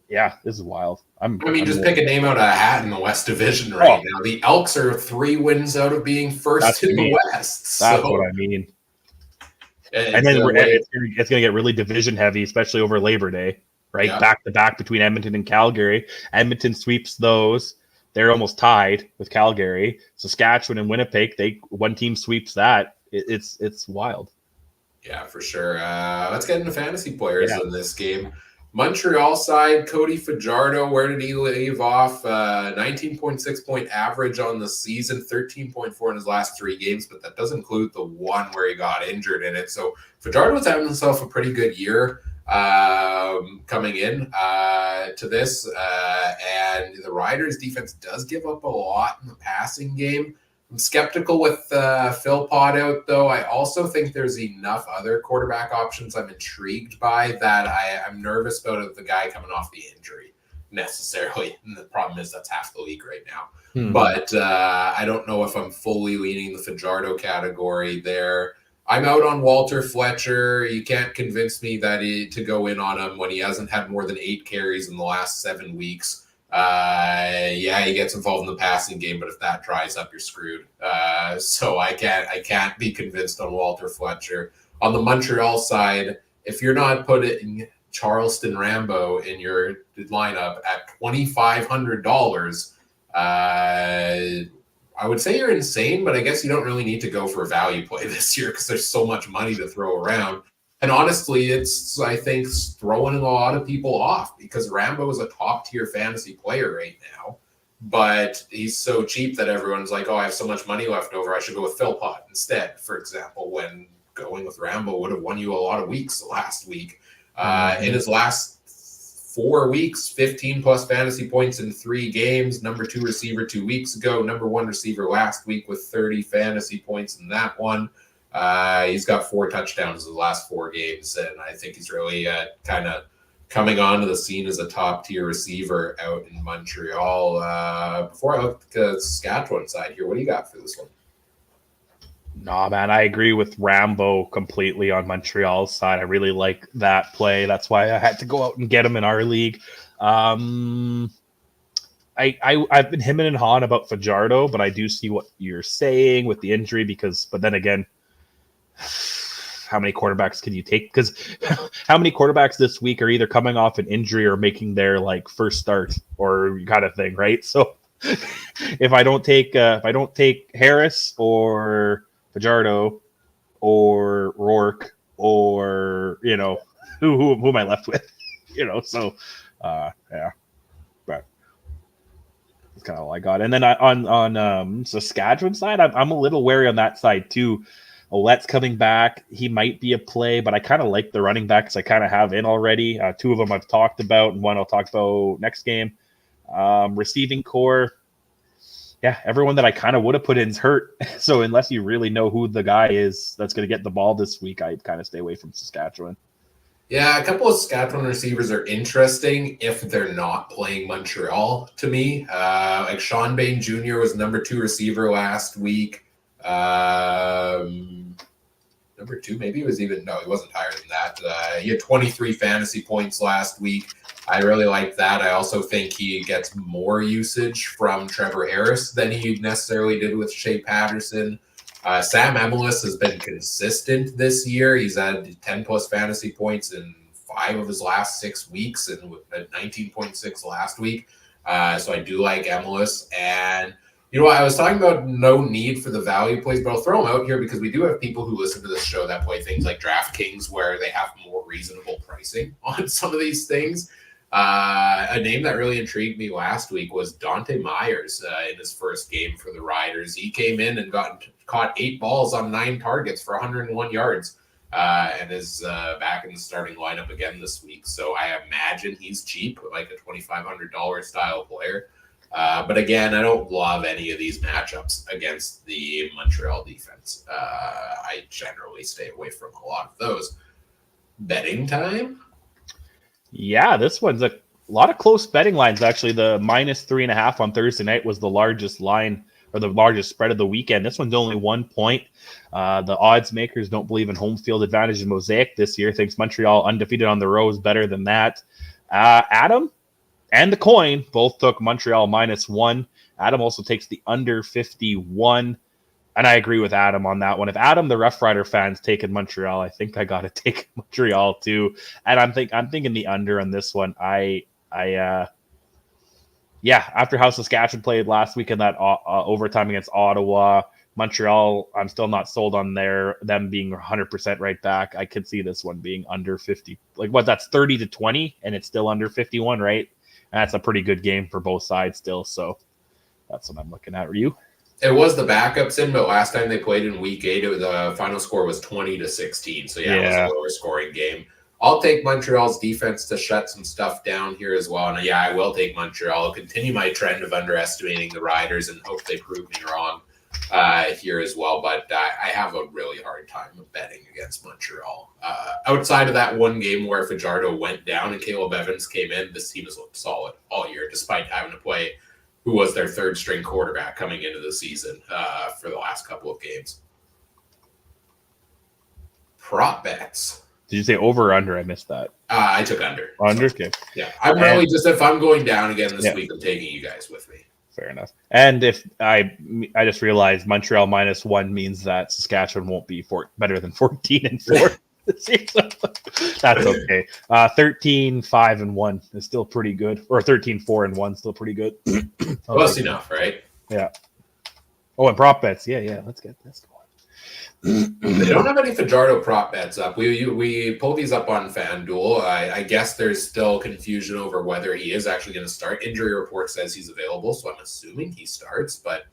S2: this is wild.
S1: Just pick a name out of a hat in the West Division now. The Elks are 3 wins out of being first in the West.
S2: That's what I mean. And then it's going to get really division heavy, especially over Labor Day. Right, back to back between Edmonton and Calgary. Edmonton sweeps those; they're almost tied with Calgary. Saskatchewan and Winnipeg, one team sweeps that. It's wild.
S1: Yeah, for sure. Let's get into fantasy players in this game. Montreal side, Cody Fajardo. Where did he leave off? 19.6 point average on the season, 13.4 in his last 3 games, but that does include the one where he got injured in it. So Fajardo's having himself a pretty good year. Coming in to this, and the Riders defense does give up a lot in the passing game. I'm skeptical with Philpott out, though. I also think there's enough other quarterback options I'm intrigued by that I'm nervous about the guy coming off the injury necessarily. And the problem is that's half the league right now. But I don't know if I'm fully leaning the Fajardo category there. I'm out on Walter Fletcher. You can't convince me that to go in on him when he hasn't had more than 8 carries in the last 7 weeks. He gets involved in the passing game, but if that dries up, you're screwed. So I can't be convinced on Walter Fletcher. On the Montreal side, if you're not putting Charleston Rambo in your lineup at $2,500, I would say you're insane, but I guess you don't really need to go for a value play this year because there's so much money to throw around. And honestly, it's, I think, throwing a lot of people off because Rambo is a top-tier fantasy player right now, but he's so cheap that everyone's like, oh, I have so much money left over, I should go with Philpott instead, for example, when going with Rambo would have won you a lot of weeks last week. In his last 4 weeks, 15-plus fantasy points in 3 games. Number 2 receiver 2 weeks ago. Number 1 receiver last week with 30 fantasy points in that one. He's got 4 touchdowns in the last 4 games, and I think he's really kind of coming onto the scene as a top-tier receiver out in Montreal. Before I look at the Saskatchewan side here, what do you got for this one?
S2: Nah, man, I agree with Rambo completely on Montreal's side. I really like that play. That's why I had to go out and get him in our league. I've been hemming and hawing about Fajardo, but I do see what you're saying with the injury but then again, how many quarterbacks can you take? Because how many quarterbacks this week are either coming off an injury or making their like first start or kind of thing, right? So if I don't take Harris or Fajardo or Rourke or who am I left with? So yeah, but that's kind of all I got. And then on Saskatchewan side, I'm a little wary on that side too. Alouettes coming back, he might be a play, but I kind of like the running backs I kind of have in already. Two of them I've talked about, and one I'll talk about next game. Receiving core, yeah, everyone that I kind of would have put in is hurt. So unless you really know who the guy is that's going to get the ball this week, I kind of stay away from Saskatchewan.
S1: Yeah, a couple of Saskatchewan receivers are interesting if they're not playing Montreal to me. Like Sean Bain Jr. was number 2 receiver last week. Number 2, maybe he wasn't higher than that. He had 23 fantasy points last week. I really like that. I also think he gets more usage from Trevor Harris than he necessarily did with Shea Patterson. Sam Emilus has been consistent this year. He's had 10 plus fantasy points in 5 of his last 6 weeks and at 19.6 last week. So I do like Emilus. And I was talking about no need for the value plays, but I'll throw them out here because we do have people who listen to this show that play things like DraftKings where they have more reasonable pricing on some of these things. A name that really intrigued me last week was Dante Myers in his first game for the Riders. He came in and caught 8 balls on 9 targets for 101 yards and is back in the starting lineup again this week. So I imagine he's cheap, like a $2,500 style player. But again, I don't love any of these matchups against the Montreal defense. I generally stay away from a lot of those. Betting time?
S2: Yeah, this one's a lot of close betting lines. Actually, the -3.5 on Thursday night was the largest line or the largest spread of the weekend. This one's only 1 point. The odds makers don't believe in home field advantage in Mosaic this year. Thinks Montreal undefeated on the road is better than that. Adam and the coin both took Montreal -1. Adam also takes the under 51. And I agree with Adam on that one. If Adam, the Roughrider fans, taking Montreal, I think I got to take Montreal too. And I'm thinking the under on this one. After how Saskatchewan played last week in that overtime against Ottawa, Montreal, I'm still not sold on them being 100% right back. I could see this one being under 50. That's 30-20, and it's still under 51, right? And that's a pretty good game for both sides still. So that's what I'm looking at. Are you?
S1: It was the backups in, but last time they played in week 8, the final score was 20-16. So it was a lower scoring game. I'll take Montreal's defense to shut some stuff down here as well. And I will take Montreal. I'll continue my trend of underestimating the Riders and hope they prove me wrong here as well. But I have a really hard time betting against Montreal. Outside of that one game where Fajardo went down and Caleb Evans came in, this team has looked solid all year, despite having to play who was their 3rd string quarterback coming into the season for the last couple of games. Prop bets.
S2: Did you say over or under? I missed that.
S1: I took under.
S2: Under? Okay.
S1: Yeah. I'm really just, if I'm going down again this week, I'm taking you guys with me.
S2: Fair enough. And if I just realized Montreal -1 means that Saskatchewan won't be better than 14-4. That's okay. 13-5-1 is still pretty good, or 13-4-1 still pretty good.
S1: Close enough, right?
S2: Yeah. Oh, and prop bets. Yeah. Let's get this going.
S1: They don't have any Fajardo prop bets up. We pulled these up on FanDuel. I guess there's still confusion over whether he is actually going to start. Injury report says he's available, so I'm assuming he starts. But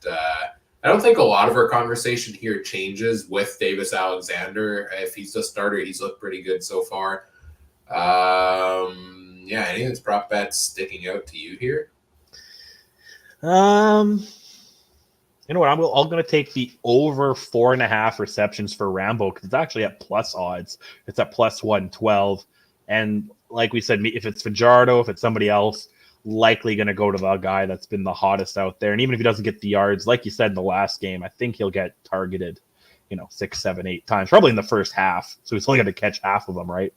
S1: I don't think a lot of our conversation here changes with Davis Alexander. If he's a starter, he's looked pretty good so far. Anything that's prop bets sticking out to you here?
S2: You know what? I'm going to take the over 4.5 receptions for Rambo because it's actually at plus odds. It's at plus 112. And like we said, if it's Fajardo, if it's somebody else, likely going to go to the guy that's been the hottest out there. And even if he doesn't get the yards, like you said in the last game, I think he'll get targeted, 6, 7, 8 times, probably in the first half. So he's only going to catch half of them, right?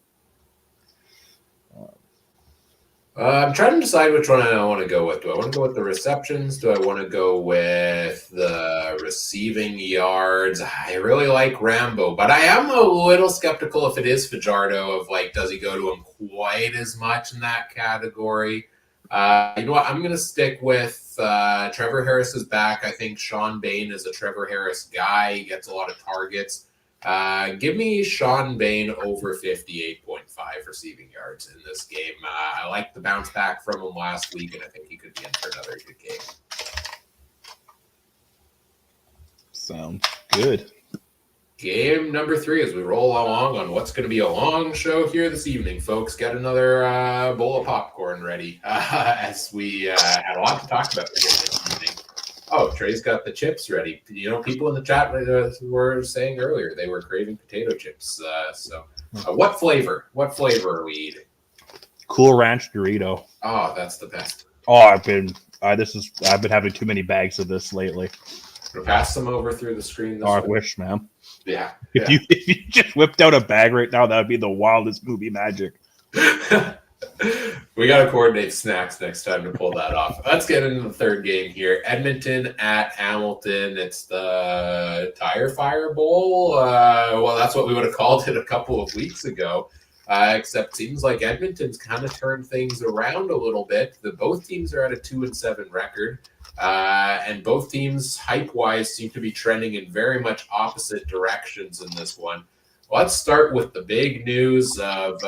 S1: I'm trying to decide which one I want to go with. Do I want to go with the receptions? Do I want to go with the receiving yards? I really like Rambo, but I am a little skeptical if it is Fajardo of like, does he go to him quite as much in that category? You know what? I'm going to stick with Trevor Harris is back. I think Sean Bain is a Trevor Harris guy. He gets a lot of targets. Give me Sean Bain over 58.5 receiving yards in this game. I like the bounce back from him last week, and I think he could be in for another good game.
S2: Sounds good.
S1: Game number 3 as we roll along on what's going to be a long show here this evening, folks. Get another bowl of popcorn ready as we had a lot to talk about here this evening. Oh, Trey's got the chips ready. You know, people in the chat were saying earlier they were craving potato chips. What flavor? What flavor are we eating?
S2: Cool Ranch Dorito.
S1: Oh, that's the best.
S2: Oh, I've been having too many bags of this lately.
S1: We'll pass them over through the screen.
S2: I wish, man.
S1: Yeah.
S2: If you just whipped out a bag right now, that would be the wildest movie magic.
S1: We got to coordinate snacks next time to pull that off. Let's get into the third game here. Edmonton at Hamilton. It's the Tire Fire Bowl. Well, that's what we would have called it a couple of weeks ago. Except seems like Edmonton's kind of turned things around a little bit. Both teams are at a 2-7 record. And both teams, hype-wise, seem to be trending in very much opposite directions in this one. Let's start with the big news of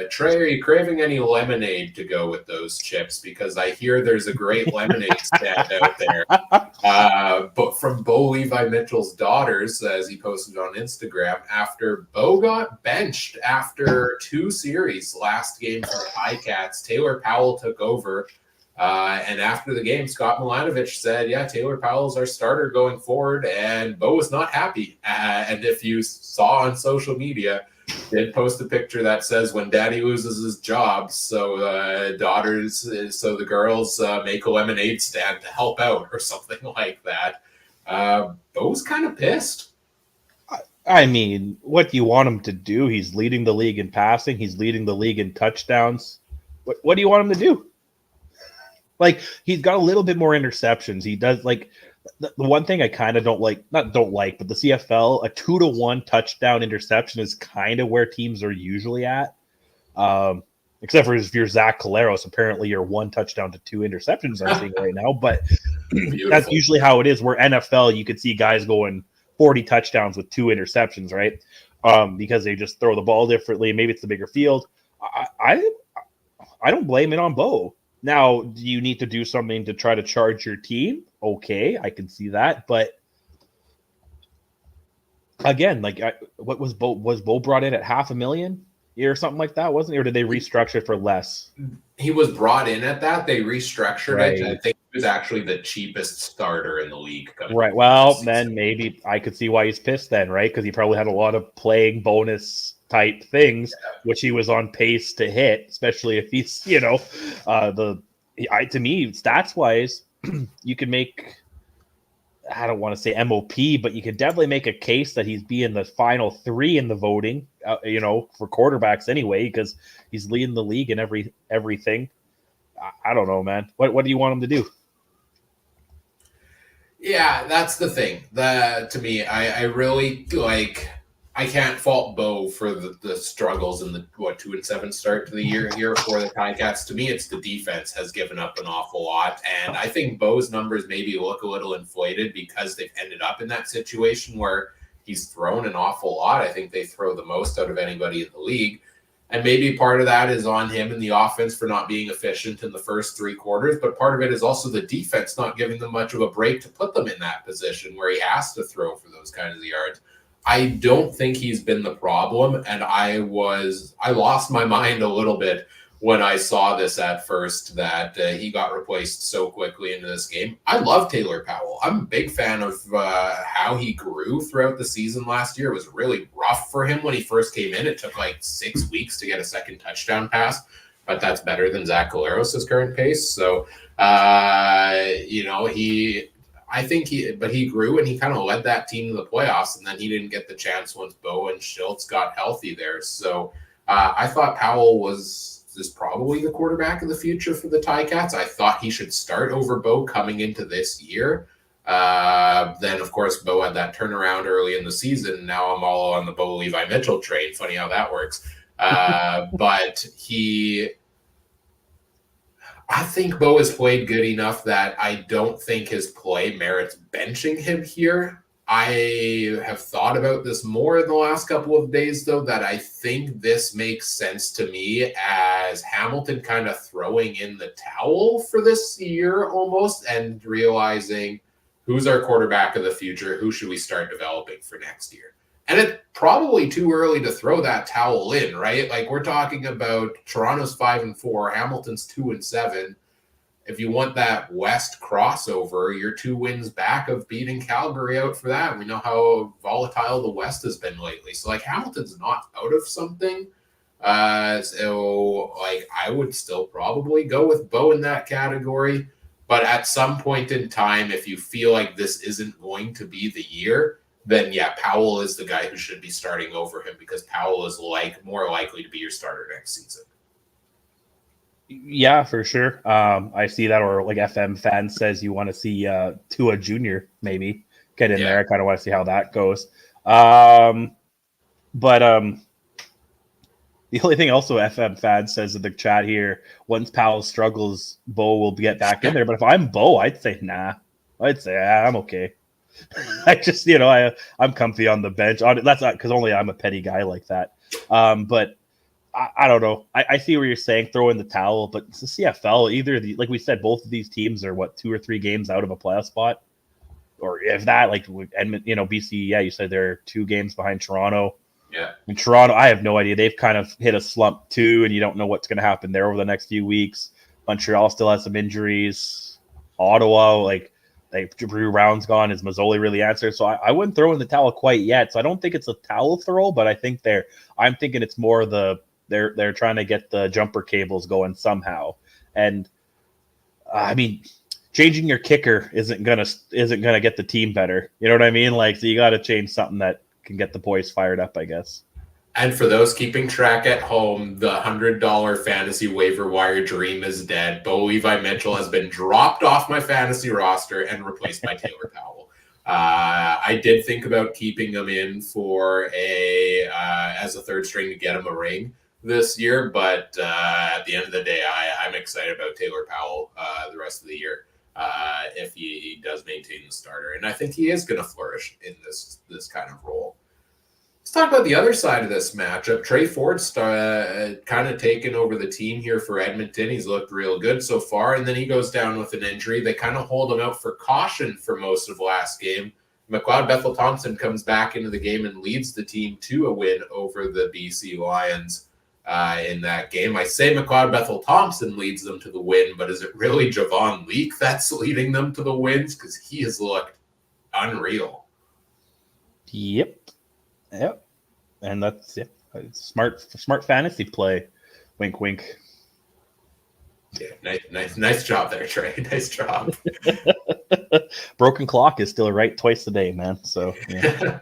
S1: Trey, are you craving any lemonade to go with those chips? Because I hear there's a great lemonade stand out there. But from Bo Levi Mitchell's daughters, as he posted on Instagram, after Bo got benched after 2 series last game for the Ticats, Taylor Powell took over. And after the game, Scott Milanovic said, yeah, Taylor Powell's our starter going forward, and Bo was not happy. And if you saw on social media, did post a picture that says when daddy loses his job, so the girls make a lemonade stand to help out or something like that. Bo's kind of pissed.
S2: I mean, what do you want him to do? He's leading the league in passing. He's leading the league in touchdowns. What do you want him to do? Like, he's got a little bit more interceptions. He does, like, the one thing I kind of don't like, but the CFL, a 2-to-1 touchdown interception is kind of where teams are usually at. Except for if you're Zach Caleros, apparently you're 1 touchdown to 2 interceptions I'm seeing right now. But that's usually how it is. Where NFL, you could see guys going 40 touchdowns with 2 interceptions, right? Because they just throw the ball differently. Maybe it's the bigger field. I don't blame it on Bo. Now, do you need to do something to try to charge your team? Okay, I can see that. But again, like, what was Bo? Was Bo brought in at $500,000 or something like that? Wasn't it? Or did they restructure it for less?
S1: He was brought in at that. They restructured
S2: right.
S1: it. I think he was actually the cheapest starter in the league.
S2: Right. Well, then maybe I could see why he's pissed then, right? Because he probably had a lot of playing bonus type things, which he was on pace to hit, especially if he's, to me, stats wise, you can make, I don't want to say MOP, but you could definitely make a case that he's be in the final 3 in the voting, for quarterbacks anyway, because he's leading the league in everything. I don't know, man. What do you want him to do?
S1: Yeah, that's the thing. To me, I really like. I can't fault Bo for the struggles in the 2-7 start to the year here for the Ticats. To me, it's the defense has given up an awful lot, and I think Bo's numbers maybe look a little inflated because they've ended up in that situation where he's thrown an awful lot. I think they throw the most out of anybody in the league, and maybe part of that is on him and the offense for not being efficient in the first 3 quarters, but part of it is also the defense not giving them much of a break to put them in that position where he has to throw for those kinds of yards. I don't think he's been the problem, and I lost my mind a little bit when I saw this at first, that he got replaced so quickly into this game. I love Taylor Powell. I'm a big fan of how he grew throughout the season last year. It was really rough for him when he first came in. It took like 6 weeks to get a second touchdown pass, but that's better than Zach Caleros' current pace. So, he grew and he kind of led that team to the playoffs, and then he didn't get the chance once Bo and Schultz got healthy there. So I thought Powell was is probably the quarterback of the future for the Ticats. I thought he should start over Bo coming into this year. Then, of course, Bo had that turnaround early in the season. Now I'm all on the Bo Levi Mitchell train. Funny how that works. But I think Bo has played good enough that I don't think his play merits benching him here. I have thought about this more in the last couple of days, though, that I think this makes sense to me as Hamilton kind of throwing in the towel for this year almost and realizing who's our quarterback of the future, who should we start developing for next year. And it's probably too early to throw that towel in, right? Like we're talking about Toronto's 5-4, Hamilton's 2-7. If you want that West crossover, you're 2 wins back of beating Calgary out for that. We know how volatile the West has been lately. So, like, Hamilton's not out of something. So, like, I would still probably go with Bo in that category. But at some point in time, if you feel like this isn't going to be the year, then, yeah, Powell is the guy who should be starting over him because Powell is more likely to be your starter next season.
S2: Yeah, for sure. I see that, or like FM fan says you want to see Tua Jr. maybe get in there. I kind of want to see how that goes. But the only thing also FM fan says in the chat here, once Powell struggles, Bo will get back in there. But if I'm Bo, I'd say nah. I'd say I'm okay. I just, I'm comfy on the bench. That's not because only I'm a petty guy like that. But I don't know. I see what you're saying, throw in the towel, but it's the CFL. Like we said, both of these teams are 2 or 3 games out of a playoff spot, or if that. Like Edmonton, BC. Yeah, you said they're 2 games behind Toronto.
S1: Yeah.
S2: In Toronto, I have no idea. They've kind of hit a slump too, and you don't know what's going to happen there over the next few weeks. Montreal still has some injuries. Ottawa, Drew Brown's gone. Is Mazzoli really answered? So I wouldn't throw in the towel quite yet. So I don't think it's a towel throw, but I'm thinking it's more they're trying to get the jumper cables going somehow. And I mean, changing your kicker isn't gonna get the team better. You know what I mean? So you got to change something that can get the boys fired up, I guess.
S1: And for those keeping track at home, the $100 fantasy waiver wire dream is dead. Bo Levi Mitchell has been dropped off my fantasy roster and replaced by Taylor Powell. I did think about keeping him in for as a third string to get him a ring this year, but at the end of the day, I'm excited about Taylor Powell the rest of the year if he does maintain the starter, and I think he is going to flourish in this kind of role. Let's talk about the other side of this matchup. Trey Ford's kind of taken over the team here for Edmonton. He's looked real good so far, and then he goes down with an injury. They kind of hold him out for caution for most of last game. McLeod Bethel-Thompson comes back into the game and leads the team to a win over the BC Lions in that game. I say McLeod Bethel-Thompson leads them to the win, but is it really Javon Leake that's leading them to the wins? Because he has looked unreal.
S2: Yep. And that's smart fantasy play. Wink, wink.
S1: Yeah, nice job there, Trey. Nice job.
S2: Broken clock is still right twice a day, man. So yeah.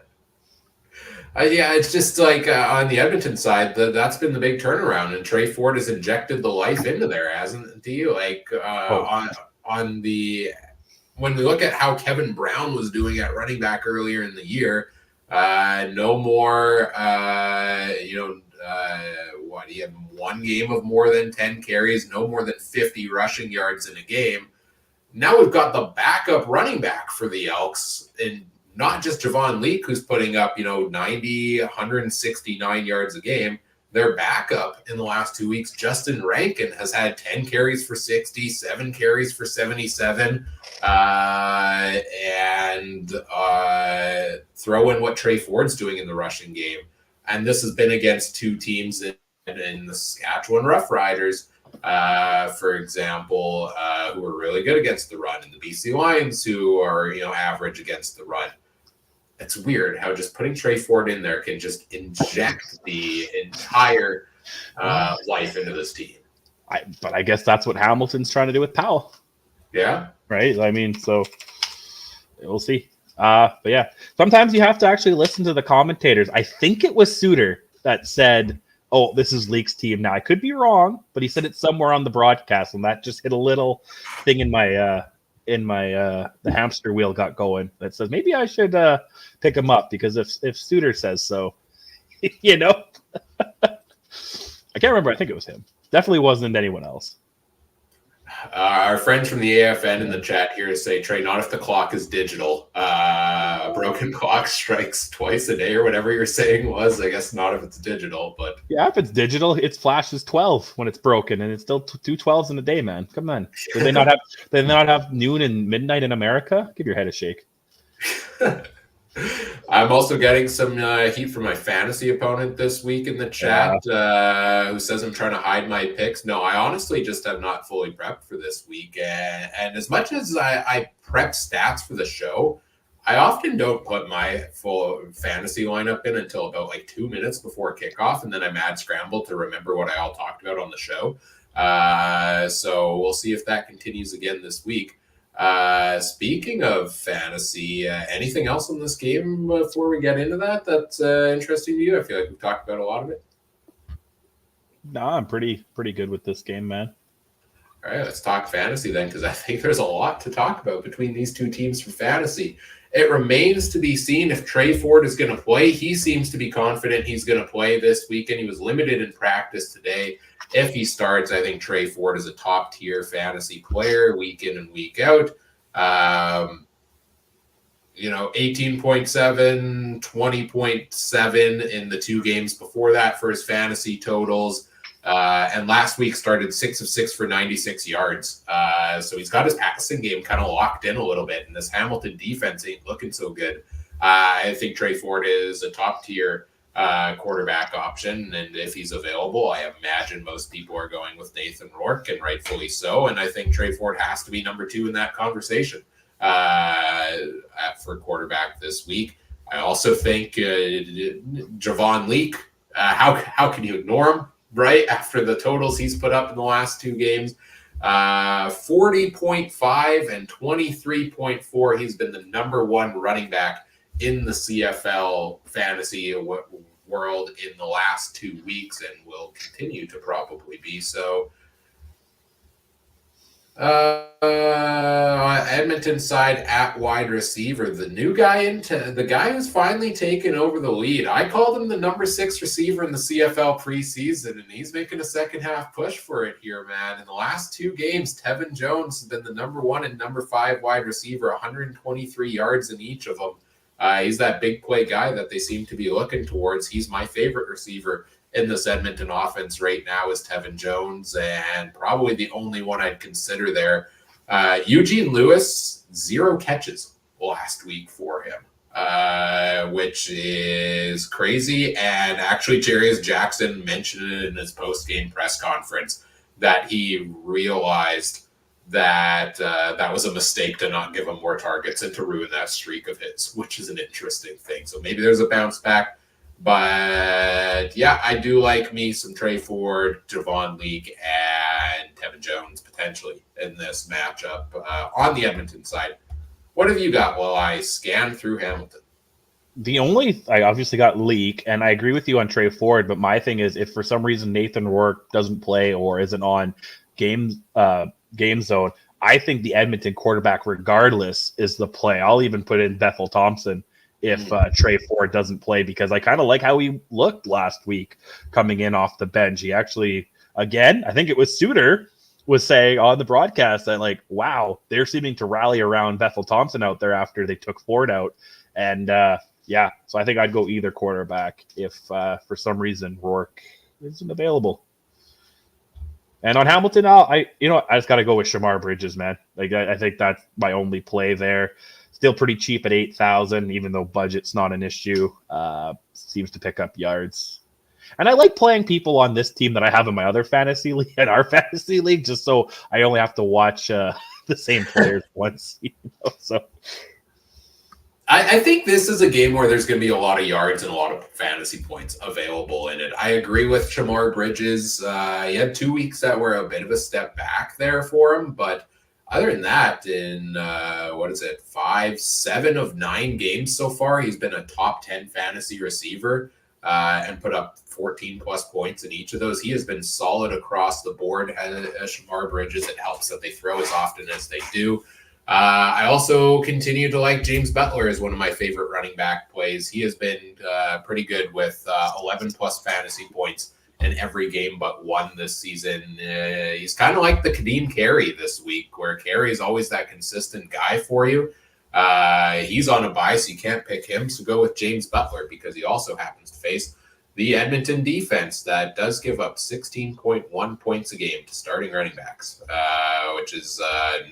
S1: It's just like on the Edmonton side, that's been the big turnaround, and Trey Ford has injected the life into there, hasn't he? On the when we look at how Kevin Brown was doing at running back earlier in the year, no more. He had 1 game of more than 10 carries, no more than 50 rushing yards in a game. Now we've got the backup running back for the Elks, and not just Javon Leake, who's putting up, 90, 169 yards a game. Their backup in the last 2 weeks, Justin Rankin, has had 10 carries for 60, 7 carries for 77. And throw in what Trey Ford's doing in the rushing game. And this has been against 2 teams in the Saskatchewan Roughriders, for example, who are really good against the run, and the BC Lions, who are, average against the run. It's weird how just putting Trey Ford in there can just inject the entire life into this team.
S2: But I guess that's what Hamilton's trying to do with Powell.
S1: Yeah.
S2: Right? I mean, so we'll see. But yeah, sometimes you have to actually listen to the commentators. I think it was Suter that said oh, this is Leak's team now. I could be wrong, but he said it somewhere on the broadcast, and that just hit a little thing in my the hamster wheel got going that says maybe I should pick him up, because if Suter says so, you know. I can't remember. I think it was him. Definitely wasn't anyone else.
S1: Our friends from the AFN in the chat here say, Trey, not if the clock is digital. A broken clock strikes twice a day, or whatever you're saying was. I guess not if it's digital, but
S2: yeah, if it's digital, it flashes 12 when it's broken, and it's still two 12s in a day, man. Come on. Do they not have noon and midnight in America? Give your head a shake.
S1: I'm also getting some heat from my fantasy opponent this week in the chat, who says I'm trying to hide my picks. No, I honestly just have not fully prepped for this week. And as much as I prep stats for the show, I often don't put my full fantasy lineup in until about like 2 minutes before kickoff, and then I mad scramble to remember what I all talked about on the show. So we'll see if that continues again this week. Speaking of fantasy, anything else in this game before we get into that that's interesting to you? I feel like we've talked about a lot of it.
S2: No, I'm pretty good with this game, man.
S1: All right, let's talk fantasy then, because I think there's a lot to talk about between these two teams for fantasy. It remains to be seen if Trey Ford is going to play. He seems to be confident he's going to play this weekend. He was limited in practice today. If he starts, I think Trey Ford is a top-tier fantasy player week in and week out. 18.7, 20.7 in the 2 games before that for his fantasy totals. And last week started 6 of 6 for 96 yards. So he's got his passing game kind of locked in a little bit, and this Hamilton defense ain't looking so good. I think Trey Ford is a top-tier quarterback option, and if he's available, I imagine most people are going with Nathan Rourke, and rightfully so. And I think Trey Ford has to be number 2 in that conversation for quarterback this week. I also think Javon Leak. How can you ignore him? Right after the totals he's put up in the last 2 games, 40.5 and 23.4. He's been the number 1 running back in the CFL fantasy world in the last 2 weeks, and will continue to probably be so. Edmonton side at wide receiver, the new guy the guy who's finally taken over the lead. I called him the number 6 receiver in the CFL preseason, and he's making a second half push for it here, man. In the last 2 games, Tevin Jones has been the number 1 and number 5 wide receiver, 123 yards in each of them. He's that big play guy that they seem to be looking towards. He's my favorite receiver in this Edmonton offense right now is Tevin Jones, and probably the only one I'd consider there. Eugene Lewis, 0 catches last week for him, which is crazy. And actually, Jarius Jackson mentioned it in his post-game press conference that he realized that that was a mistake to not give him more targets and to ruin that streak of his, which is an interesting thing. So maybe there's a bounce back. But yeah, I do like me some Trey Ford, Javon Leak, and Tevin Jones potentially in this matchup on the Edmonton side. What have you got while I scan through Hamilton?
S2: I obviously got Leak, and I agree with you on Trey Ford, but my thing is if for some reason Nathan Rourke doesn't play or isn't on game zone, I think the Edmonton quarterback regardless is the play. I'll even put in Bethel Thompson if Trey Ford doesn't play, because I kind of like how he looked last week coming in off the bench. He actually, again, I think it was Suter was saying on the broadcast that, like, wow, they're seeming to rally around Bethel Thompson out there after they took Ford out. And yeah, so I think I'd go either quarterback if for some reason Rourke isn't available. And on Hamilton, I just got to go with Shamar Bridges, man. Like I think that's my only play there. Still pretty cheap at 8,000, even though budget's not an issue. Seems to pick up yards. And I like playing people on this team that I have in my other fantasy league, in our fantasy league, just so I only have to watch the same players once. So
S1: I think this is a game where there's going to be a lot of yards and a lot of fantasy points available in it. I agree with Shamar Bridges. He had 2 weeks that were a bit of a step back there for him, but other than that, in 7 of 9 games so far, he's been a top 10 fantasy receiver. and put up 14 plus points in each of those. He has been solid across the board as Shamar Bridges. It helps that they throw as often as they do. I also continue to like James Butler as one of my favorite running back plays. He has been pretty good with 11 plus fantasy points in every game but one this season. He's kind of like the Kadeem Carey this week, where Carey is always that consistent guy for you. He's on a bye, so you can't pick him. So go with James Butler because he also happens to face the Edmonton defense that does give up 16.1 points a game to starting running backs, which is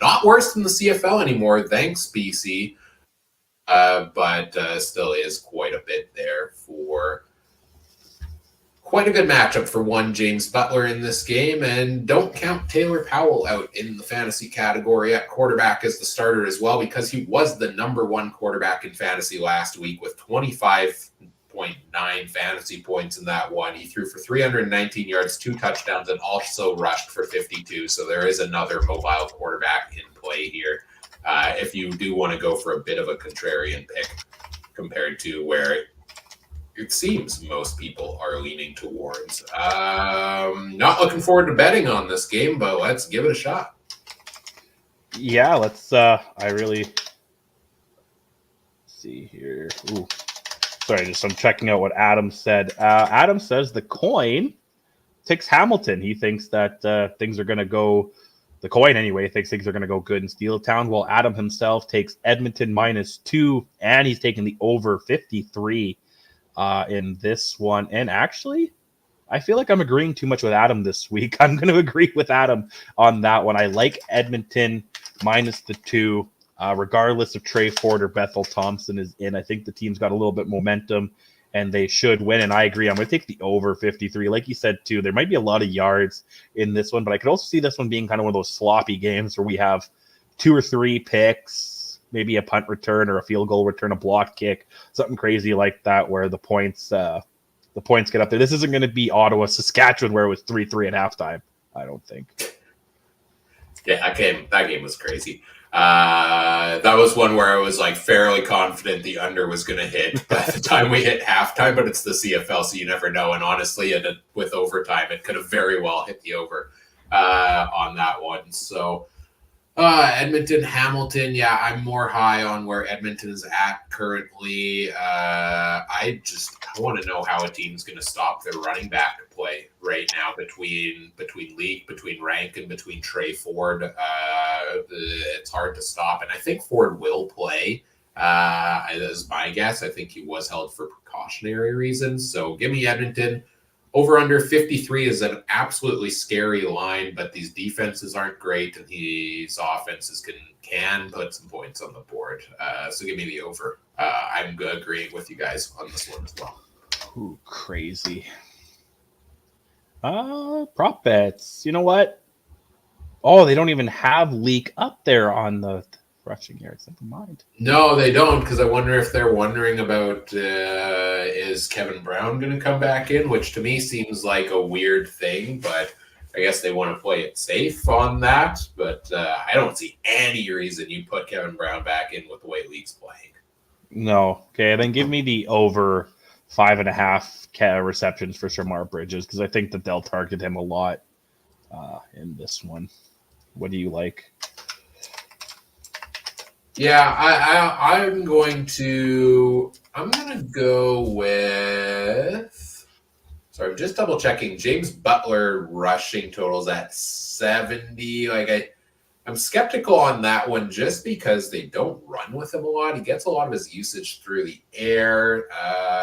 S1: not worse than the CFL anymore, thanks, BC. But still is quite a bit there for quite a good matchup for one James Butler in this game. And don't count Taylor Powell out in the fantasy category at quarterback as the starter as well, because he was the number one quarterback in fantasy last week with 25.9 fantasy points in that one. He threw for 319 yards, 2 touchdowns, and also rushed for 52. So there is another mobile quarterback in play here if you do want to go for a bit of a contrarian pick compared to where it seems most people are leaning towards. Not looking forward to betting on this game, but let's give it a shot.
S2: Yeah, let's I'm checking out what Adam said. Adam says the coin takes Hamilton. He thinks that things are going to go, the coin anyway, thinks things are going to go good in Steeltown, while Adam himself takes Edmonton -2, and he's taking the over 53 in this one. And actually, I feel like I'm agreeing too much with Adam this week. I'm going to agree with Adam on that one. I like Edmonton -2, regardless if Trey Ford or Bethel Thompson is in. I think the team's got a little bit momentum, and they should win. And I agree. I'm going to take the over 53. Like you said, too, there might be a lot of yards in this one, but I could also see this one being kind of one of those sloppy games where we have 2 or 3 picks, maybe a punt return or a field goal return, a block kick, something crazy like that, where the points get up there. This isn't going to be Ottawa, Saskatchewan, where it was 3-3 at halftime, I don't think.
S1: Yeah, that game was crazy. That was one where I was like fairly confident the under was going to hit by the time we hit halftime, but it's the CFL, so you never know. And honestly, with overtime, it could have very well hit the over on that one. So Edmonton, Hamilton, yeah, I'm more high on where Edmonton is at currently. I want to know how a team's going to stop their running back play right now between Leak, between Rank, and between Trey Ford. It's hard to stop, and I think Ford will play. That is my guess. I think he was held for precautionary reasons. So give me Edmonton. Over under 53 is an absolutely scary line, but these defenses aren't great, and these offenses can put some points on the board. So give me the over. I'm agreeing with you guys on this one as well.
S2: Ooh, crazy. Prop bets. You know what? Oh, they don't even have Leak up there on the rushing yards. Never mind.
S1: No, they don't, because I wonder if they're wondering about is Kevin Brown going to come back in, which to me seems like a weird thing, but I guess they want to play it safe on that. But I don't see any reason you put Kevin Brown back in with the way League's playing.
S2: No. Okay, then give me the over 5.5 receptions for Shamar Bridges, because I think that they'll target him a lot in this one. What do you like?
S1: Yeah, I'm going to go with. Sorry, I'm just double checking. James Butler rushing totals at 70. I'm skeptical on that one just because they don't run with him a lot. He gets a lot of his usage through the air,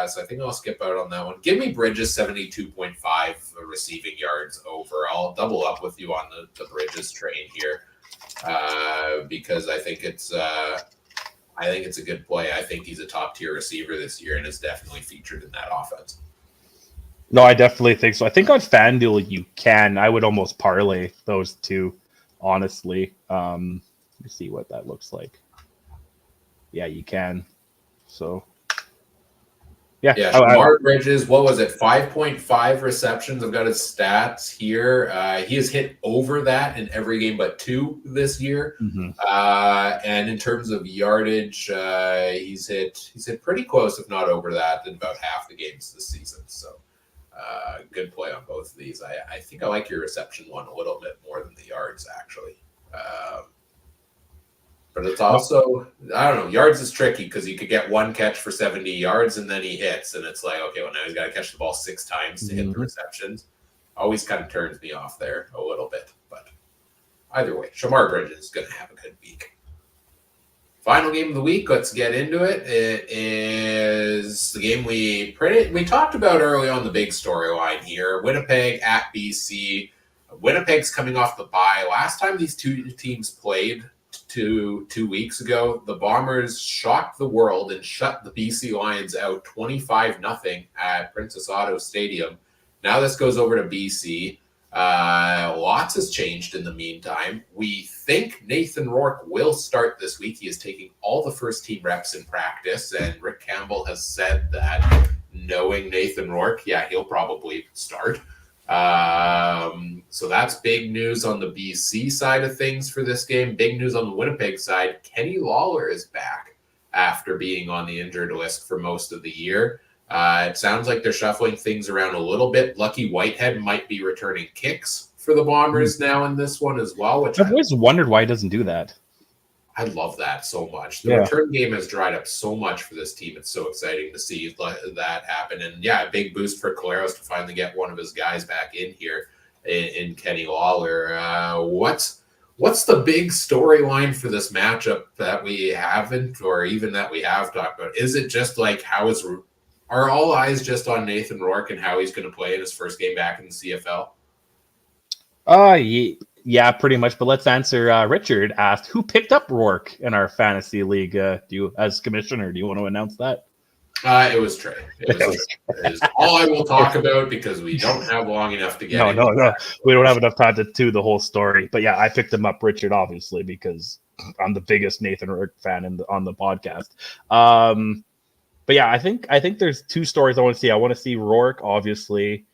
S1: so I think I'll skip out on that one. Give me Bridges 72.5 receiving yards over. I'll double up with you on the Bridges train here. Because I think it's a good play. I think he's a top tier receiver this year and is definitely featured in that offense.
S2: No, I definitely think so. I think on FanDuel you can. I would almost parlay those two, honestly. Let me see what that looks like. Yeah, you can. So Yeah.
S1: Yeah, Shamar Bridges, what was it? 5.5 receptions. I've got his stats here. He has hit over that in every game but 2 this year.
S2: Mm-hmm.
S1: And in terms of yardage, he's hit pretty close, if not over that, in about half the games this season. So good play on both of these. I think I like your reception one a little bit more than the yards, actually. But it's also, I don't know, yards is tricky because you could get one catch for 70 yards and then he hits. And it's like, okay, well, now he's got to catch the ball 6 times to hit the receptions. Always kind of turns me off there a little bit. But either way, Shamar Bridges is going to have a good week. Final game of the week, let's get into it. It is the game we talked about early on, the big storyline here. Winnipeg at BC. Winnipeg's coming off the bye. Last time these two teams played, two weeks ago, the Bombers shocked the world and shut the BC Lions out 25-0 at Princess Auto Stadium. Now this goes over to BC. Lots has changed in the meantime. We think Nathan Rourke will start this week. He is taking all the first team reps in practice, and Rick Campbell has said that, knowing Nathan Rourke, yeah, he'll probably start. So that's big news on the BC side of things for this game. Big news on the Winnipeg side. Kenny Lawler is back after being on the injured list for most of the year. It sounds like they're shuffling things around a little bit. Lucky Whitehead might be returning kicks for the Bombers now in this one as well. Which
S2: I've always wondered why he doesn't do that.
S1: I love that so much. The return game has dried up so much for this team. It's so exciting to see that happen. And yeah, a big boost for Collaros to finally get one of his guys back in here in Kenny Lawler. What's the big storyline for this matchup that we haven't, or even that we have talked about? Is it just like are all eyes just on Nathan Rourke and how he's going to play in his first game back in the CFL?
S2: Yeah, pretty much. But let's answer. Richard asked, who picked up Rourke in our fantasy league? As commissioner, do you want to announce that?
S1: It was Trey. It was all I will talk about because we don't have long enough to get.
S2: No. We don't have enough time to do the whole story. But yeah, I picked him up, Richard, obviously, because I'm the biggest Nathan Rourke fan on the podcast. But yeah, I think there's 2 stories I want to see. I want to see Rourke, obviously,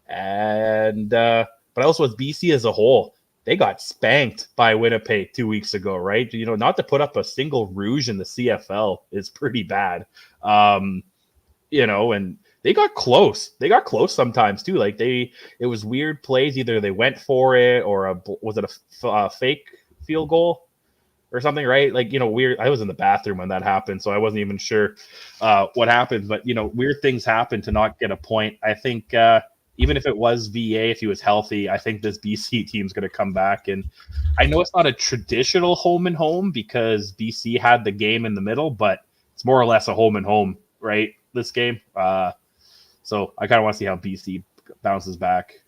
S2: and but also with BC as a whole. They got spanked by Winnipeg 2 weeks ago, right? Not to put up a single rouge in the CFL is pretty bad. And they got close. They got close sometimes too. Like it was weird plays. Either they went for it or was it a fake field goal or something, right? Weird. I was in the bathroom when that happened, so I wasn't even sure what happened. But weird things happen to not get a point. I think. Even if it was VA, if he was healthy, I think this BC team's going to come back. And I know it's not a traditional home and home because BC had the game in the middle, but it's more or less a home and home, right? This game. So I kind of want to see how BC bounces back.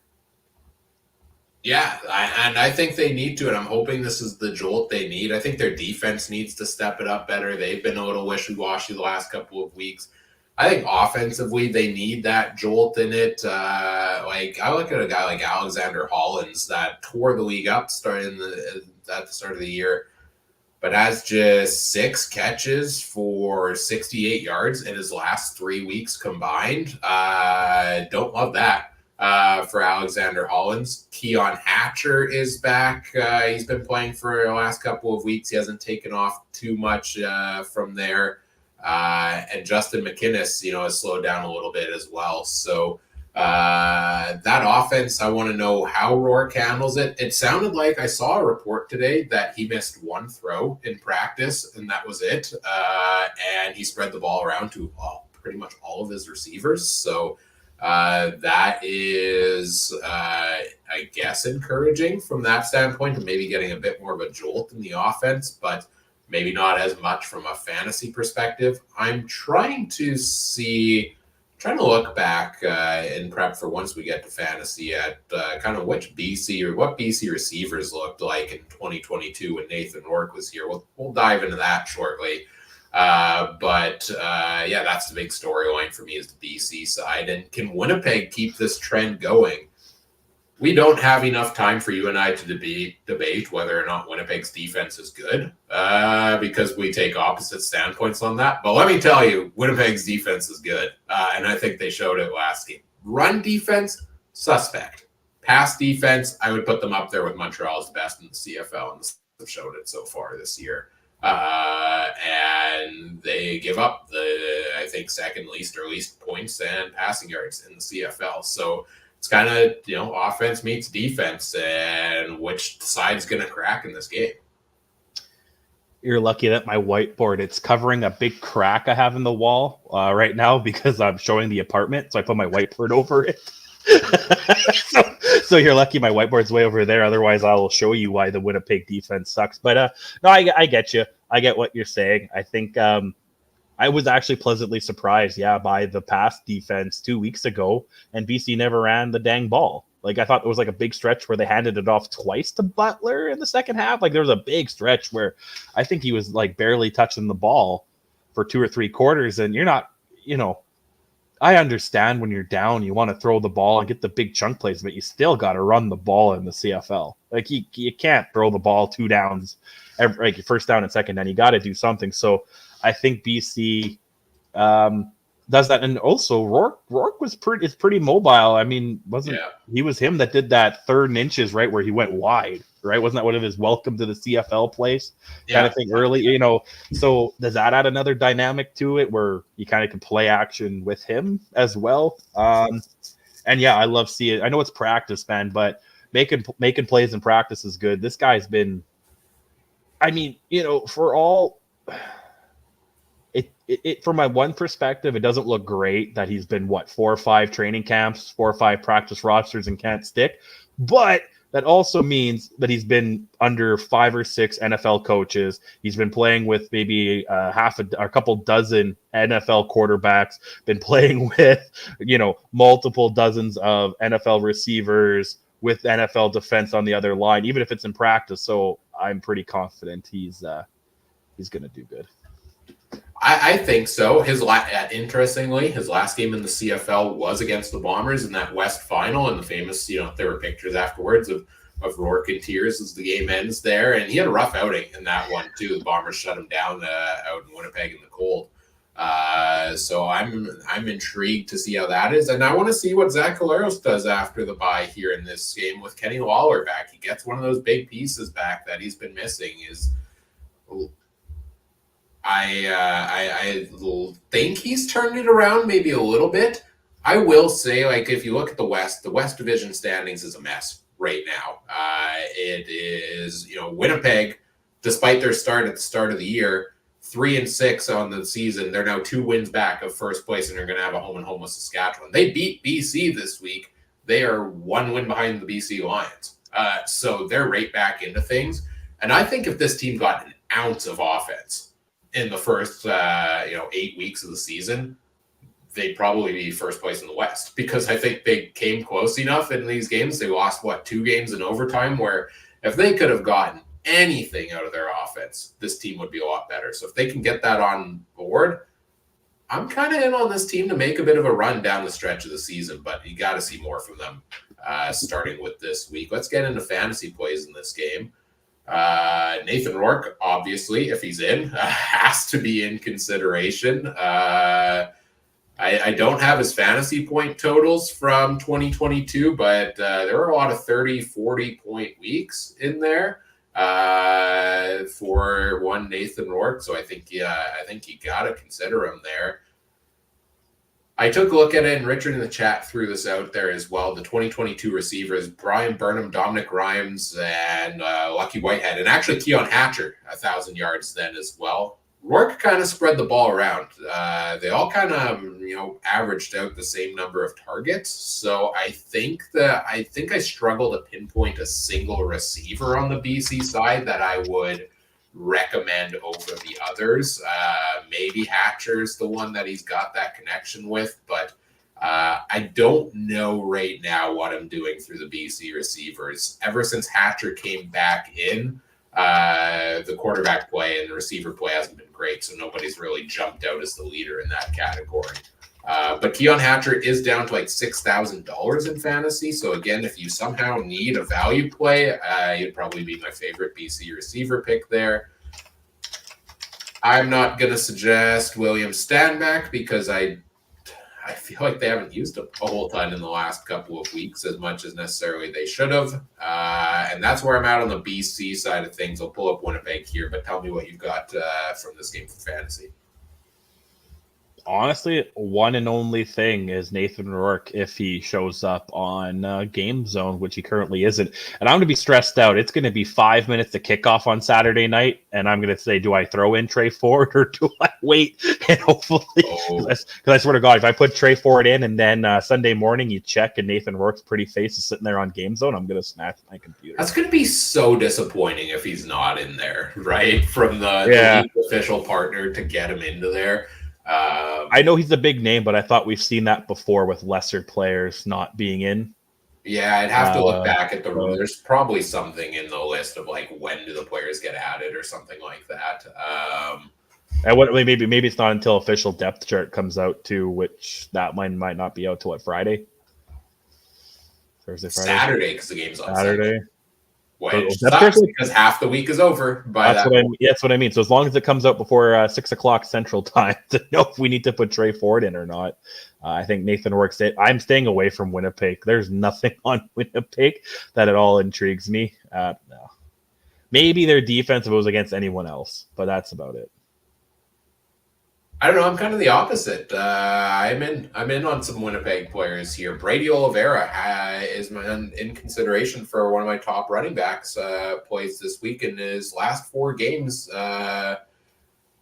S1: Yeah, I think they need to, and I'm hoping this is the jolt they need. I think their defense needs to step it up better. They've been a little wishy-washy the last couple of weeks. I think offensively they need that jolt in it. I look at a guy like Alexander Hollins that tore the league up at the start of the year, but has just 6 catches for 68 yards in his last 3 weeks combined. Don't love that for Alexander Hollins. Keon Hatcher is back. He's been playing for the last couple of weeks. He hasn't taken off too much from there. And Justin McInnes, has slowed down a little bit as well. So that offense, I want to know how Rourke handles it. It sounded like I saw a report today that he missed 1 throw in practice, and that was it. And he spread the ball around to pretty much all of his receivers. So that is, I guess, encouraging from that standpoint, and maybe getting a bit more of a jolt in the offense, but maybe not as much from a fantasy perspective. I'm trying to look back in prep for once we get to fantasy at kind of what BC receivers looked like in 2022 when Nathan Rourke was here. We'll dive into that shortly. But that's the big storyline for me is the BC side. And can Winnipeg keep this trend going? we don't have enough time for you and I to debate whether or not Winnipeg's defense is good because we take opposite standpoints on that. But let me tell you, Winnipeg's defense is good, and I think they showed it last game. Run defense, suspect. Pass defense, I would put them up there with Montreal's best in the CFL, and they've showed it so far this year. And they give up I think, second least or least points and passing yards in the CFL. So it's kind of, offense meets defense and which side's going to crack in this game.
S2: You're lucky that my whiteboard, it's covering a big crack I have in the wall right now because I'm showing the apartment. So I put my whiteboard over it. so you're lucky my whiteboard's way over there. Otherwise, I will show you why the Winnipeg defense sucks. But no, I get you. I get what you're saying. I think I was actually pleasantly surprised, by the pass defense 2 weeks ago, and BC never ran the dang ball. Like, I thought there was like a big stretch where they handed it off twice to Butler in the second half. Like, there was a big stretch where I think he was like barely touching the ball for 2 or 3 quarters. And you're not, I understand when you're down, you want to throw the ball and get the big chunk plays, but you still got to run the ball in the CFL. Like, you can't throw the ball 2 downs, like first down and second down. You got to do something. So I think BC does that. And also Rourke is pretty mobile. I mean, he was him that did that 3rd and inches, right, where he went wide, right? Wasn't that one of his welcome to the CFL plays kind of thing early, so does that add another dynamic to it where you kind of can play action with him as well? And I love seeing it. I know it's practice, man, but making plays in practice is good. This guy's been, I mean, for all it from my one perspective, it doesn't look great that he's been 4 or 5 training camps, 4 or 5 practice rosters and can't stick. But that also means that he's been under 5 or 6 NFL coaches. He's been playing with maybe a couple dozen NFL quarterbacks, been playing with, multiple dozens of NFL receivers with NFL defense on the other line, even if it's in practice. So I'm pretty confident he's going to do good.
S1: I think so. Interestingly, his last game in the CFL was against the Bombers in that West final, and the famous, there were pictures afterwards of Rourke in tears as the game ends there, and he had a rough outing in that one too. The Bombers shut him down out in Winnipeg in the cold. So I'm intrigued to see how that is, and I want to see what Zach Collaros does after the bye here in this game with Kenny Lawler back. He gets one of those big pieces back that he's been missing. I think he's turned it around maybe a little bit. I will say, like, if you look at the West Division standings is a mess right now. It is, Winnipeg, despite their start at the start of the year, 3-6 on the season. They're now 2 wins back of first place, and they're going to have a home and home with Saskatchewan. They beat BC this week. They are 1 win behind the BC Lions. So they're right back into things. And I think if this team got an ounce of offense in the first 8 weeks of the season, they'd probably be first place in the West, because I think they came close enough in these games. They lost 2 games in overtime, where if they could have gotten anything out of their offense, this team would be a lot better. So if they can get that on board, I'm kind of in on this team to make a bit of a run down the stretch of the season, but you got to see more from them starting with this week. Let's get into fantasy plays in this game. Nathan Rourke, obviously, if he's in, has to be in consideration. I don't have his fantasy point totals from 2022, but there were a lot of 30, 40-point weeks in there for one Nathan Rourke. So I think you got to consider him there. I took a look at it, and Richard in the chat threw this out there as well. The 2022 receivers, Brian Burnham, Dominic Rhymes, and Lucky Whitehead, and actually Keon Hatcher, 1,000 yards then as well. Rourke kind of spread the ball around. They all kind of, averaged out the same number of targets. So I think I struggle to pinpoint a single receiver on the BC side that I would recommend over the others. Maybe Hatcher's the one that he's got that connection with, but I don't know right now what I'm doing through the BC receivers. Ever since Hatcher came back in, the quarterback play and the receiver play hasn't been great, so nobody's really jumped out as the leader in that category. But Keon Hatcher is down to like $6,000 in fantasy. So again, if you somehow need a value play, he'd probably be my favorite BC receiver pick there. I'm not going to suggest William Stanback because I feel like they haven't used a whole ton in the last couple of weeks as much as necessarily they should have. And that's where I'm at on the BC side of things. I'll pull up Winnipeg here, but tell me what you've got from this game for fantasy.
S2: Honestly, one and only thing is Nathan Rourke if he shows up on Game Zone, which he currently isn't. And I'm going to be stressed out. It's going to be 5 minutes to kickoff on Saturday night, and I'm going to say, do I throw in Trey Ford or do I wait? And hopefully, because I swear to God, if I put Trey Ford in and then Sunday morning you check and Nathan Rourke's pretty face is sitting there on Game Zone, I'm going to snatch my computer.
S1: That's going to be so disappointing if he's not in there, right? From the league official partner to get him into there.
S2: I know he's a big name, but I thought we've seen that before with lesser players not being in.
S1: Yeah, I'd have to look back at the rule. There's probably something in the list of like when do the players get added or something like that.
S2: And what maybe it's not until official depth chart comes out too, which that might not be out till Friday, Thursday, Friday,
S1: Saturday because the game's on
S2: Saturday.
S1: Which sucks because half the week is over.
S2: That's what I mean. So as long as it comes out before 6:00 Central Time to know if we need to put Trey Ford in or not, I think Nathan Rourke's it. I'm staying away from Winnipeg. There's nothing on Winnipeg that at all intrigues me. No, maybe their defense if it was against anyone else, but that's about it.
S1: I don't know. I'm kind of the opposite. I'm in on some Winnipeg players here. Brady Oliveira is in consideration for one of my top running backs. Plays this week in his last 4 games.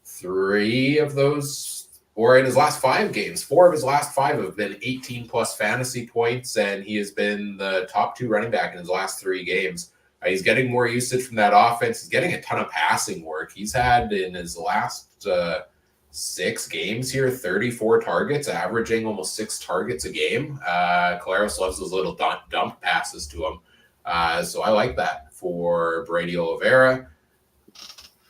S1: 3 of those, or in his last 5 games, 4 of his last 5 have been 18 plus fantasy points, and he has been the top 2 running back in his last 3 games. He's getting more usage from that offense. He's getting a ton of passing work. He's had in his last 6 games here, 34 targets, averaging almost 6 targets a game. Collaros loves those little dump passes to him. So I like that for Brady Oliveira.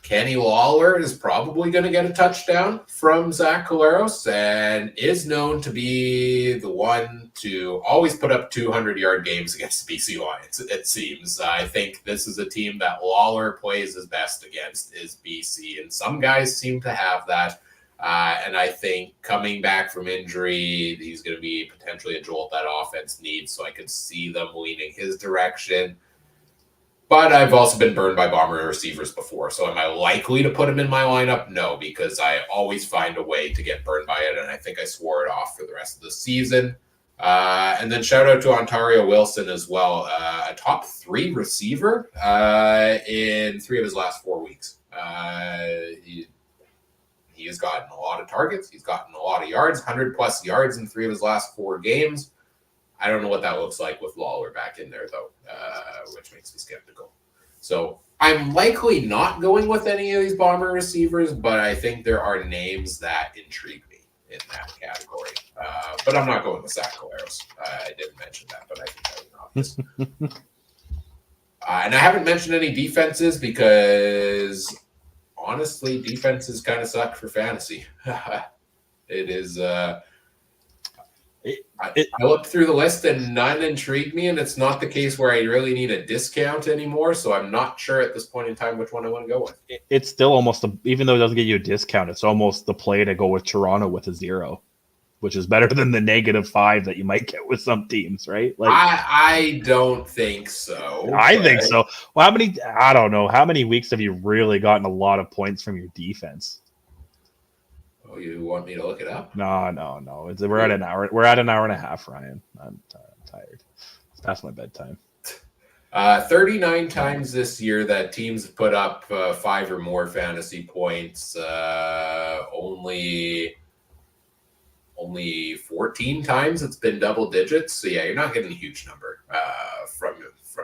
S1: Kenny Lawler is probably going to get a touchdown from Zach Collaros and is known to be the one to always put up 200-yard games against the BC Lions, it seems. I think this is a team that Lawler plays his best against is BC, and some guys seem to have that. And I think coming back from injury, he's going to be potentially a jolt that offense needs, so I could see them leaning his direction. But I've also been burned by Bomber receivers before, so am I likely to put him in my lineup? No, because I always find a way to get burned by it, and I think I swore it off for the rest of the season. And then shout out to Ontario Wilson as well, a top 3 receiver in 3 of his last 4 weeks. He has gotten a lot of targets. He's gotten a lot of yards, 100-plus yards in 3 of his last 4 games. I don't know what that looks like with Lawler back in there, though, which makes me skeptical. So I'm likely not going with any of these Bomber receivers, but I think there are names that intrigue me in that category. But I'm not going with Zach Collaros. I didn't mention that, but I can tell you not. And I haven't mentioned any defenses because honestly, defenses kind of suck for fantasy. It is. I looked through the list and none intrigued me, and it's not the case where I really need a discount anymore. So I'm not sure at this point in time which one I want to go with.
S2: It's still almost even though it doesn't get you a discount, it's almost the play to go with Toronto with a 0, which is better than the -5 that you might get with some teams, right? Like
S1: I don't think so.
S2: I think so. Well, I don't know. How many weeks have you really gotten a lot of points from your defense?
S1: Oh, you want me to look it up?
S2: No. We're at an hour. We're at an hour and a half, Ryan. I'm tired. It's past my bedtime.
S1: 39 times this year that teams have put up 5 or more fantasy points. Only 14 times it's been double digits. So yeah, you're not getting a huge number from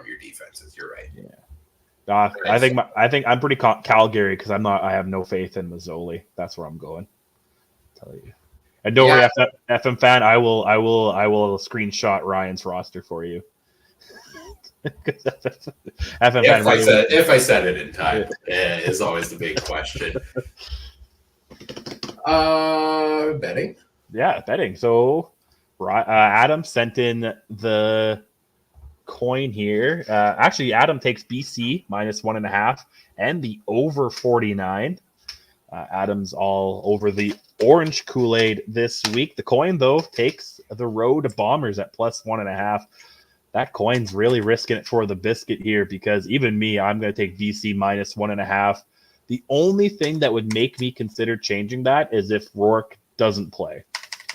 S1: your defenses. You're right.
S2: Yeah. I think I'm pretty Calgary because I have no faith in Mazzoli. That's where I'm going. Tell you. And don't worry, FM fan, I will screenshot Ryan's roster for you. FM fan,
S1: if I said it in time is always the big question. Betting.
S2: Yeah, betting. So Adam sent in the coin here. Actually, Adam takes BC minus 1.5 and the over 49. Adam's all over the orange Kool-Aid this week. The coin, though, takes the road Bombers at plus 1.5. That coin's really risking it for the biscuit here because even me, I'm going to take BC minus 1.5. The only thing that would make me consider changing that is if Rourke doesn't play.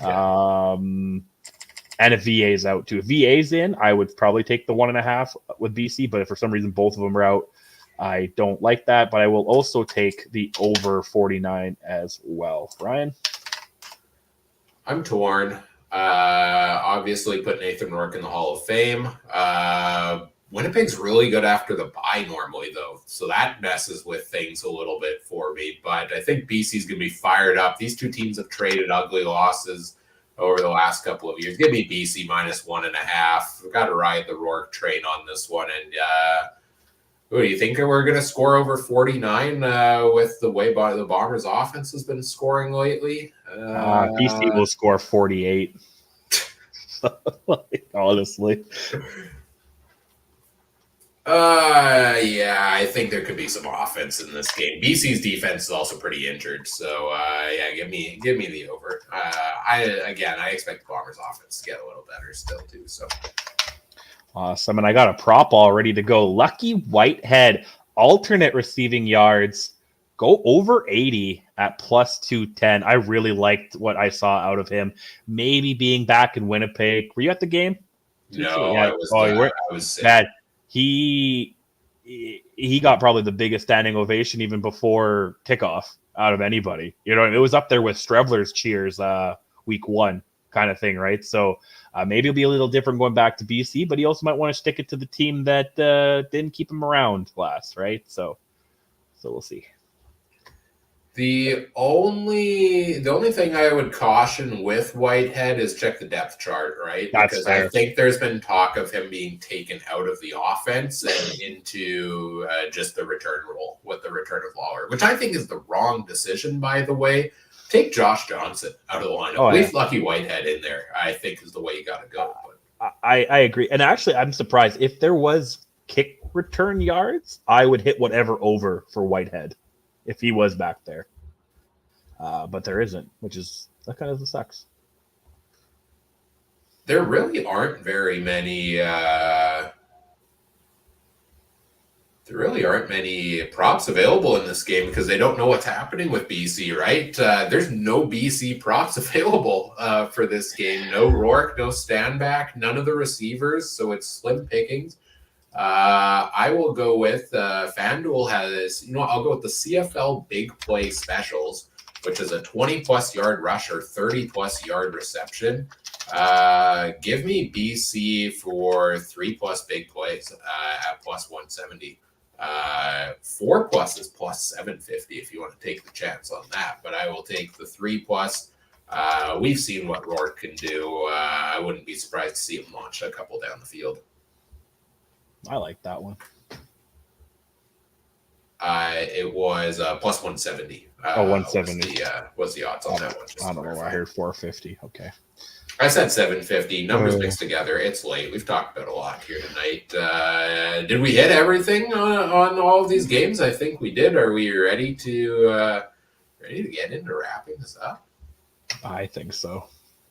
S2: Yeah. And if VA's out too. If VA's in, I would probably take the 1.5 with BC, but if for some reason both of them are out, I don't like that. But I will also take the over 49 as well. Ryan?
S1: I'm torn. Obviously put Nathan Rourke in the Hall of Fame. Winnipeg's really good after the bye normally, though, so that messes with things a little bit for me. But I think BC's going to be fired up. These two teams have traded ugly losses over the last couple of years. Give me BC minus 1.5. We've got to ride the Rourke train on this one. And what do you think we're going to score over 49 with the way the Bombers' offense has been scoring lately?
S2: BC will score 48. Honestly.
S1: Yeah, I think there could be some offense in this game. BC's defense is also pretty injured, so yeah, give me the over. I expect the Bombers' offense to get a little better still too. So
S2: awesome, and I got a prop all ready to go. Lucky Whitehead, alternate receiving yards, go over 80 at plus 210. I really liked what I saw out of him. Maybe being back in Winnipeg. Were you at the game?
S1: No,
S2: yeah.
S1: I was sick.
S2: Bad. He got probably the biggest standing ovation even before kickoff out of anybody. You know, it was up there with Strevler's cheers week 1 kind of thing, right? So maybe it'll be a little different going back to BC, but he also might want to stick it to the team that didn't keep him around last, right? So we'll see.
S1: The only thing I would caution with Whitehead is check the depth chart, right? Because I think there's been talk of him being taken out of the offense and into just the return role with the return of Lawler, which I think is the wrong decision, by the way. Take Josh Johnson out of the lineup. Leave Lucky Whitehead in there, I think is the way you got to go.
S2: But I agree. And actually, I'm surprised. If there was kick return yards, I would hit whatever over for Whitehead if he was back there. But there isn't, that kind of sucks.
S1: There really aren't very many props available in this game because they don't know what's happening with BC, right? There's no BC props available for this game. No Rourke, no Stanback, none of the receivers, so it's slim pickings. I will go with FanDuel has, I'll go with the CFL Big Play Specials, which is a 20-plus yard rush or 30-plus yard reception. Give me BC for 3+ big plays at plus 170. 4+ is plus 750 if you want to take the chance on that. But I will take the 3+. We've seen what Rourke can do. I wouldn't be surprised to see him launch a couple down the field.
S2: I like that one.
S1: It was plus 170.
S2: 170
S1: was the odds on that one.
S2: I don't know. I heard 450. Okay.
S1: I said 750. Numbers mixed together. It's late. We've talked about a lot here tonight. Did we hit everything on all of these games? I think we did. Are we ready to get into wrapping this up?
S2: I think so.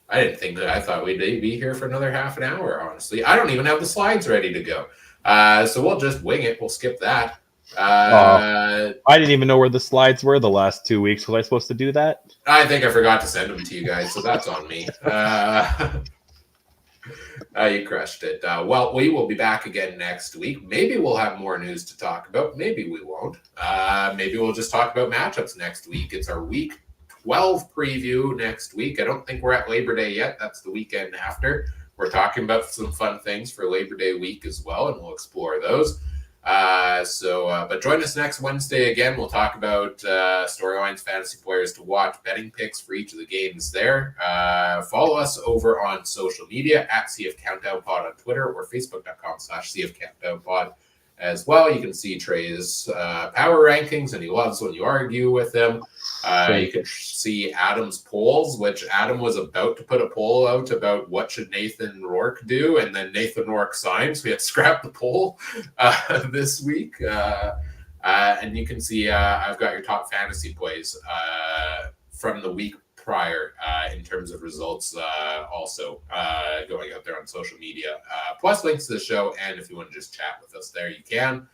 S1: I didn't think that. I thought we'd be here for another half an hour, honestly. I don't even have the slides ready to go. So we'll just wing it. We'll skip that.
S2: I didn't even know where the slides were the last 2 weeks. Was I supposed to do that?
S1: I think I forgot to send them to you guys, so that's on me. You crushed it. Well, we will be back again next week. Maybe we'll have more news to talk about. Maybe we won't. Maybe we'll just talk about matchups next week. It's our week 12 preview next week. I don't think we're at Labor Day yet. That's the weekend after. We're talking about some fun things for Labor Day week as well, and we'll explore those. But join us next Wednesday again. We'll talk about storylines, fantasy players to watch, betting picks for each of the games there. Follow us over on social media at CF Countdown Pod on Twitter or Facebook.com/CF Countdown Pod. as well. You can see Trey's power rankings, and he loves when you argue with him. You can see Adam's polls, which Adam was about to put a poll out about what should Nathan Rourke do, and then Nathan Rourke signed, so we had to scrap the poll this week. And you can see I've got your top fantasy plays from the week prior in terms of results also going out there on social media, plus links to the show. And if you want to just chat with us there, you can.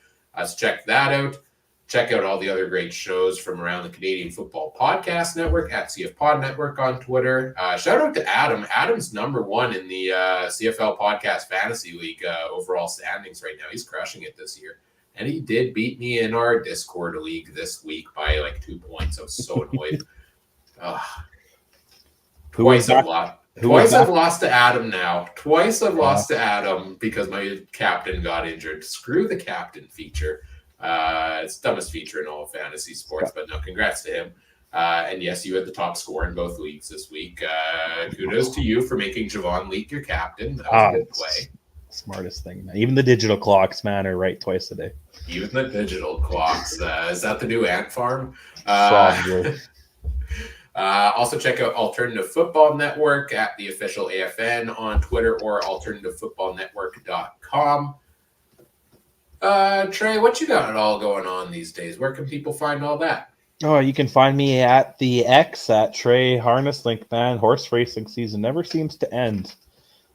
S1: So check that out. Check out all the other great shows from around the Canadian Football Podcast Network at CF Pod Network on Twitter. Shout out to Adam. Adam's number one in the CFL Podcast Fantasy League overall standings right now. He's crushing it this year. And he did beat me in our Discord league this week by like 2 points. I was so annoyed. Twice I've lost to Adam now. Twice I've lost to Adam because my captain got injured. Screw the captain feature. It's the dumbest feature in all of fantasy sports, but no, congrats to him. And yes, you had the top score in both leagues this week. Kudos to you for making Javon Leak your captain. That was a good play. Smartest thing, man. Even the digital clocks, man, are right twice a day. Even the digital clocks. Is that the new ant farm? Probably. Also check out Alternative Football Network at the official AFN on Twitter or alternativefootballnetwork.com. Trey, what you got all going on these days? Where can people find all that? Oh, you can find me at the X at Trey Harness Link, man. Horse racing season never seems to end.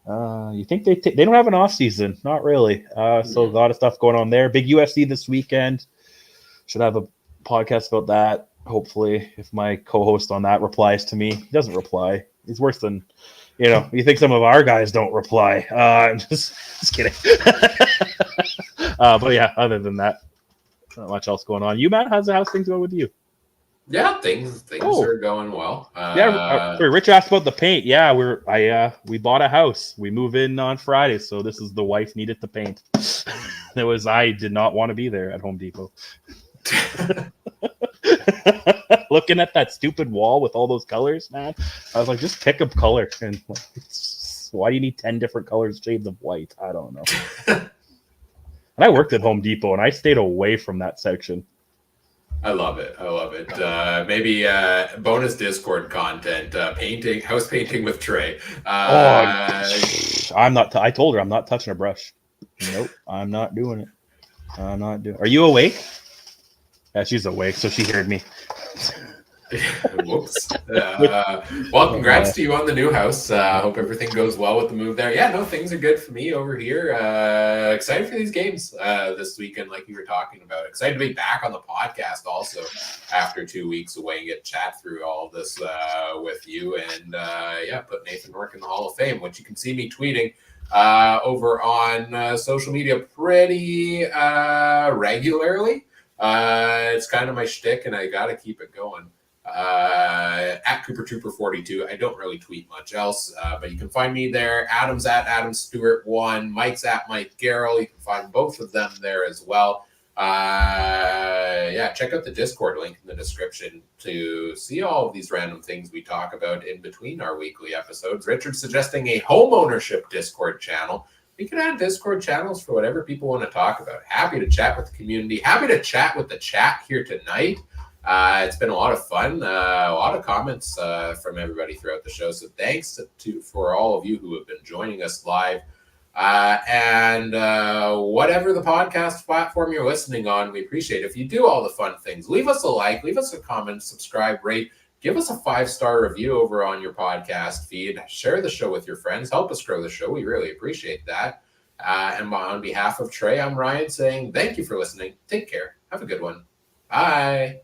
S1: You think they don't have an off season? Not really. So a lot of stuff going on there. Big UFC this weekend. Should have a podcast about that. Hopefully, if my co-host on that replies to me. He doesn't reply. He's worse than, you think some of our guys don't reply. I'm just kidding. But yeah, other than that, not much else going on. You, Matt, how's things going with you? Yeah, things are going well. Rich asked about the paint. Yeah, we bought a house. We move in on Friday, so this is the wife needed the paint. I did not want to be there at Home Depot. Looking at that stupid wall with all those colors, man. I was like, just pick a color. And why do you need 10 different colors, shades of white? I don't know. And I worked at Home Depot, and I stayed away from that section. I love it. Maybe bonus Discord content, house painting with Trey. I'm not. I told her I'm not touching a brush. Nope, I'm not doing it. Are you awake? Yeah, she's awake, so she heard me. Whoops. Well, congrats to you on the new house. Hope everything goes well with the move there. Yeah, no, things are good for me over here. Excited for these games this weekend, like you were talking about. Excited to be back on the podcast also after 2 weeks away and get to chat through all of this with you. And put Nathan Rourke in the Hall of Fame, which you can see me tweeting over on social media pretty regularly. It's kind of my shtick, and I got to keep it going. At Cooper Trooper 42. I don't really tweet much else, but you can find me there. Adam's at Adam Stewart 1. Mike's at Mike Garrell. You can find both of them there as well. Check out the Discord link in the description to see all of these random things we talk about in between our weekly episodes. Richard's suggesting a home ownership Discord channel. We can add Discord channels for whatever people want to talk about. Happy to chat with the community. Happy to chat with the chat here tonight. It's been a lot of fun, a lot of comments from everybody throughout the show. So thanks for all of you who have been joining us live. And whatever the podcast platform you're listening on, we appreciate it. If you do all the fun things, leave us a like, leave us a comment, subscribe, rate, give us a 5-star review over on your podcast feed. Share the show with your friends. Help us grow the show. We really appreciate that. And on behalf of Trey, I'm Ryan saying thank you for listening. Take care. Have a good one. Bye.